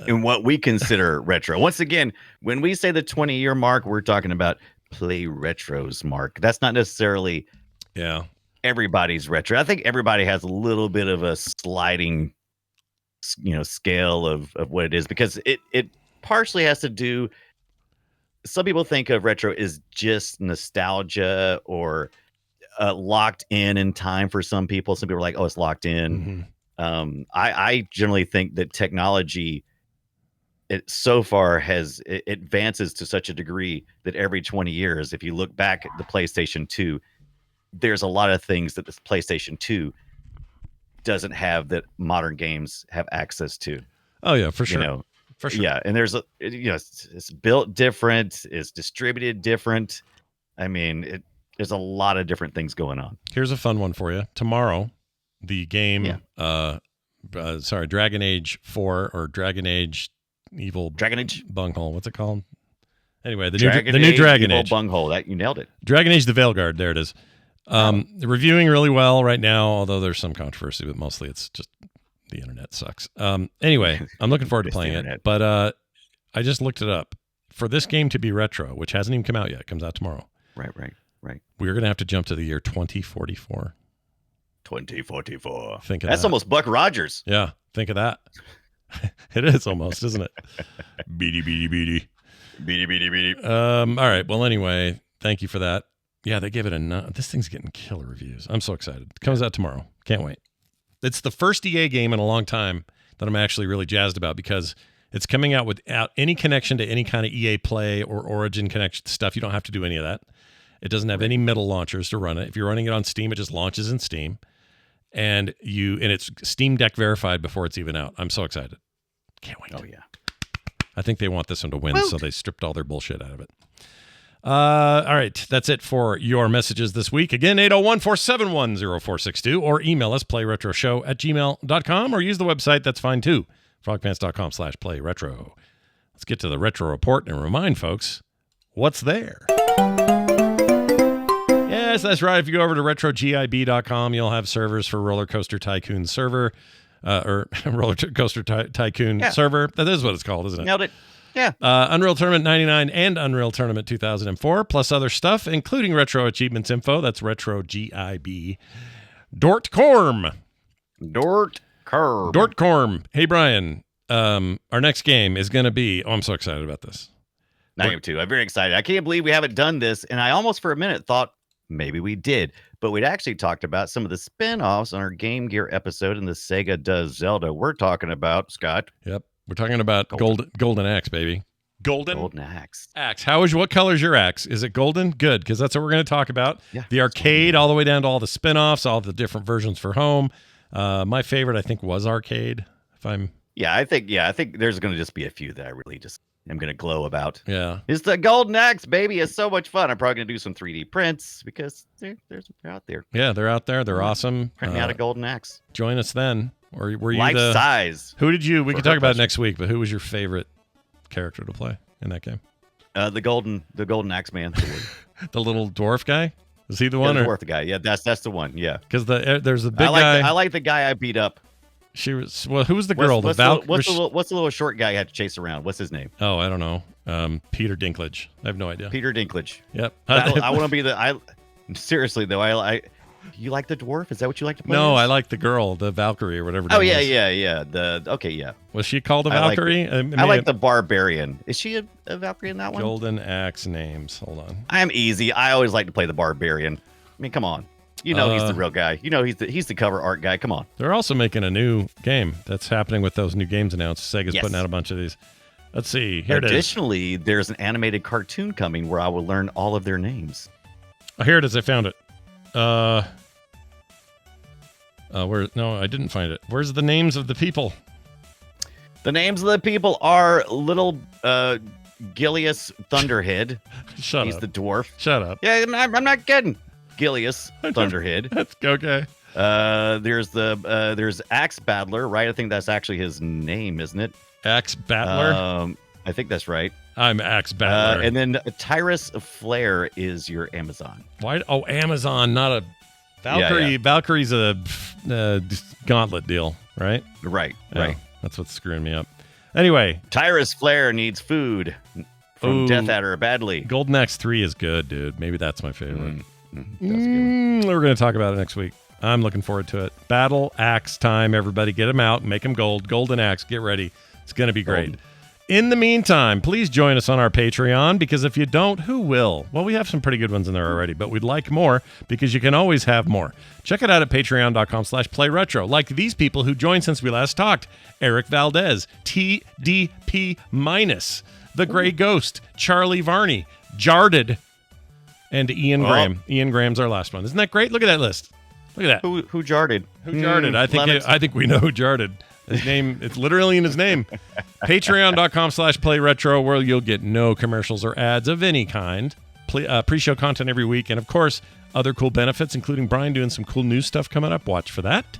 B: In what we consider retro. Once again, when we say the 20-year mark, we're talking about play retros mark. That's not necessarily
A: yeah.
B: everybody's retro. I think everybody has a little bit of a sliding, scale of what it is, because it partially has to do. Some people think of retro as just nostalgia or locked in time for some people. Some people are like, oh, it's locked in.
A: Mm-hmm.
B: I generally think that technology, it so far it advances to such a degree that every 20 years, if you look back at the PlayStation 2, there's a lot of things that this PlayStation 2 doesn't have that modern games have access to.
A: Oh, yeah, for sure. For sure.
B: Yeah, and there's it's built different, it's distributed different. I mean, there's a lot of different things going on.
A: Here's a fun one for you. Tomorrow, the game, Dragon Age 4 or Dragon Age Evil
B: Dragon Age
A: Bunghole. What's it called? Anyway, the
B: Dragon
A: new Dragon
B: Evil
A: Age
B: Bunghole. That you nailed it.
A: Dragon Age: The Veilguard. There it is. Reviewing really well right now, although there's some controversy, but mostly it's just the internet sucks. Anyway, I'm looking forward to playing it, but I just looked it up. For this game to be retro, which hasn't even come out yet, comes out tomorrow.
B: Right.
A: We're going to have to jump to the year 2044.
B: 2044.
A: Think of
B: That's
A: that.
B: almost Buck Rogers.
A: Yeah, think of that. It is almost, isn't it? Beady. All right. Well, anyway, thank you for that. Yeah, they gave it this thing's getting killer reviews. I'm so excited. It comes out tomorrow. Can't wait. It's the first EA game in a long time that I'm actually really jazzed about, because it's coming out without any connection to any kind of EA Play or Origin connection stuff. You don't have to do any of that. It doesn't have any middle launchers to run it. If you're running it on Steam, it just launches in Steam. And it's Steam Deck verified before it's even out. I'm so excited. Can't wait.
B: Oh, yeah.
A: I think they want this one to win, so they stripped all their bullshit out of it. All right. That's it for your messages this week. Again, 801-471-0462, or email us, playretroshow@gmail.com, or use the website. That's fine, too. frogpants.com/playretro. Let's get to the retro report and remind folks what's there. Yes, that's right. If you go over to retrogib.com, you'll have servers for Roller Coaster Tycoon server. or Roller Coaster Tycoon server. That is what it's called, isn't it?
B: Nailed it. Yeah.
A: Unreal Tournament 99 and Unreal Tournament 2004, plus other stuff, including Retro Achievements info. That's Retro GIB. Dortcorm. Dortcorm. Hey, Brian. Our next game is going to be... Oh, I'm so excited about this.
B: I am too. I'm very excited. I can't believe we haven't done this. And I almost for a minute thought maybe we did. But we'd actually talked about some of the spin-offs on our Game Gear episode in the Sega Does Zelda. We're talking about, Scott.
A: Yep. We're talking about Golden Axe, baby. Golden
B: Axe.
A: What color's your axe? Is it golden? Good, because that's what we're going to talk about.
B: Yeah,
A: the arcade, all the way down to all the spin-offs, all the different versions for home. My favorite, I think, was arcade.
B: I think there's going to just be a few that I really just am going to glow about.
A: Yeah.
B: It's the Golden Axe, baby. It's so much fun. I'm probably going to do some 3D prints because they're out there.
A: Yeah, they're out there. They're awesome.
B: Printing out a Golden Axe.
A: Join us then. Or were you
B: life size?
A: Who did you? We can talk about it next week. But who was your favorite character to play in that game?
B: The Golden Axe man.
A: The little dwarf guy. Is he the one?
B: The dwarf guy. Yeah, that's the one. Yeah.
A: Because there's a big guy.
B: I like the guy I beat up.
A: She was who was the girl?
B: What's the little short guy you had to chase around? What's his name?
A: Oh, I don't know. Peter Dinklage. I have no idea.
B: Peter Dinklage.
A: Yep.
B: I want to be the. Seriously though, I. You like the dwarf? Is that what you like to play?
A: No,
B: as?
A: I like the girl, the Valkyrie or whatever.
B: Oh yeah. Yeah.
A: Was she called a Valkyrie?
B: I like the barbarian. Is she a Valkyrie in that one?
A: Golden Axe names. Hold on.
B: I'm easy. I always like to play the barbarian. I mean, come on. You know he's the real guy. You know he's the cover art guy. Come on.
A: They're also making a new game that's happening with those new games announced. Sega's putting out a bunch of these. Let's see. Here it is.
B: Additionally, there's an animated cartoon coming where I will learn all of their names.
A: Oh, here it is. I found it. No, I didn't find it. Where's the names of the people?
B: The names of the people are little Gilius Thunderhead.
A: Shut up.
B: He's the dwarf.
A: Shut up.
B: Yeah, I'm not kidding. Gilius Thunderhead.
A: That's okay.
B: There's Axe Battler, right? I think that's actually his name, isn't it?
A: Axe Battler?
B: I think that's right.
A: I'm Axe Battler.
B: And then Tyrus Flare is your Amazon.
A: Why? Oh, Amazon, not a Valkyrie. Yeah. Valkyrie's a gauntlet deal, right?
B: Right.
A: That's what's screwing me up. Anyway.
B: Tyrus Flare needs food from Death Adder badly.
A: Golden Axe 3 is good, dude. Maybe that's my favorite. We're going to talk about it next week. I'm looking forward to it. Battle Axe time, everybody. Get them out. Make them gold. Golden Axe. Get ready. It's going to be great. In the meantime, please join us on our Patreon, because if you don't, who will? Well, we have some pretty good ones in there already, but we'd like more because you can always have more. Check it out at patreon.com/playretro. Like these people who joined since we last talked. Eric Valdez, TDP Minus, The Gray Ghost, Charlie Varney, Jarded, and Ian Graham. Ian Graham's our last one. Isn't that great? Look at that list. Look at that.
B: Who Jarded?
A: Who Jarded? I think we know who Jarded. His name, it's literally in his name. Patreon.com/playretro, where you'll get no commercials or ads of any kind. Pre-show content every week. And of course, other cool benefits, including Brian doing some cool news stuff coming up. Watch for that.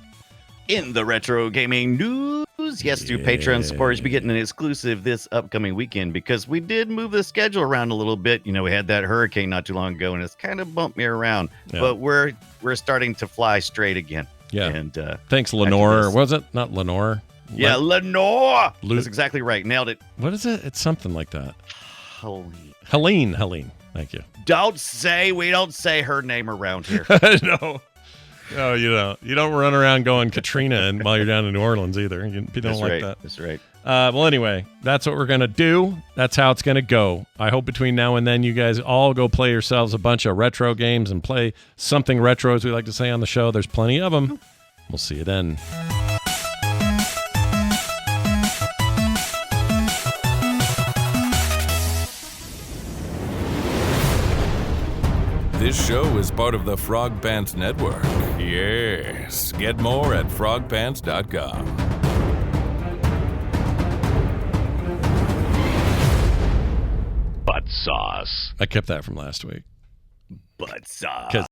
B: In the retro gaming news, yes, to Patreon supporters, be getting an exclusive this upcoming weekend because we did move the schedule around a little bit. You know, we had that hurricane not too long ago, and it's kind of bumped me around. Yeah. But we're starting to fly straight again.
A: Yeah.
B: And
A: thanks, Lenore. Was it not Lenore?
B: Yeah, Lenore. That's exactly right. Nailed it.
A: What is it? It's something like that.
B: Helene.
A: Helene. Thank you.
B: We don't say her name around here.
A: No, you don't. You don't run around going Katrina while you're down in New Orleans either. You don't like that.
B: That's right.
A: Well, anyway, that's what we're going to do. That's how it's going to go. I hope between now and then you guys all go play yourselves a bunch of retro games and play something retro, as we like to say on the show. There's plenty of them. We'll see you then.
H: This show is part of the Frog Pants Network. Yes. Get more at frogpants.com.
F: Butt sauce.
A: I kept that from last week.
B: Butt sauce.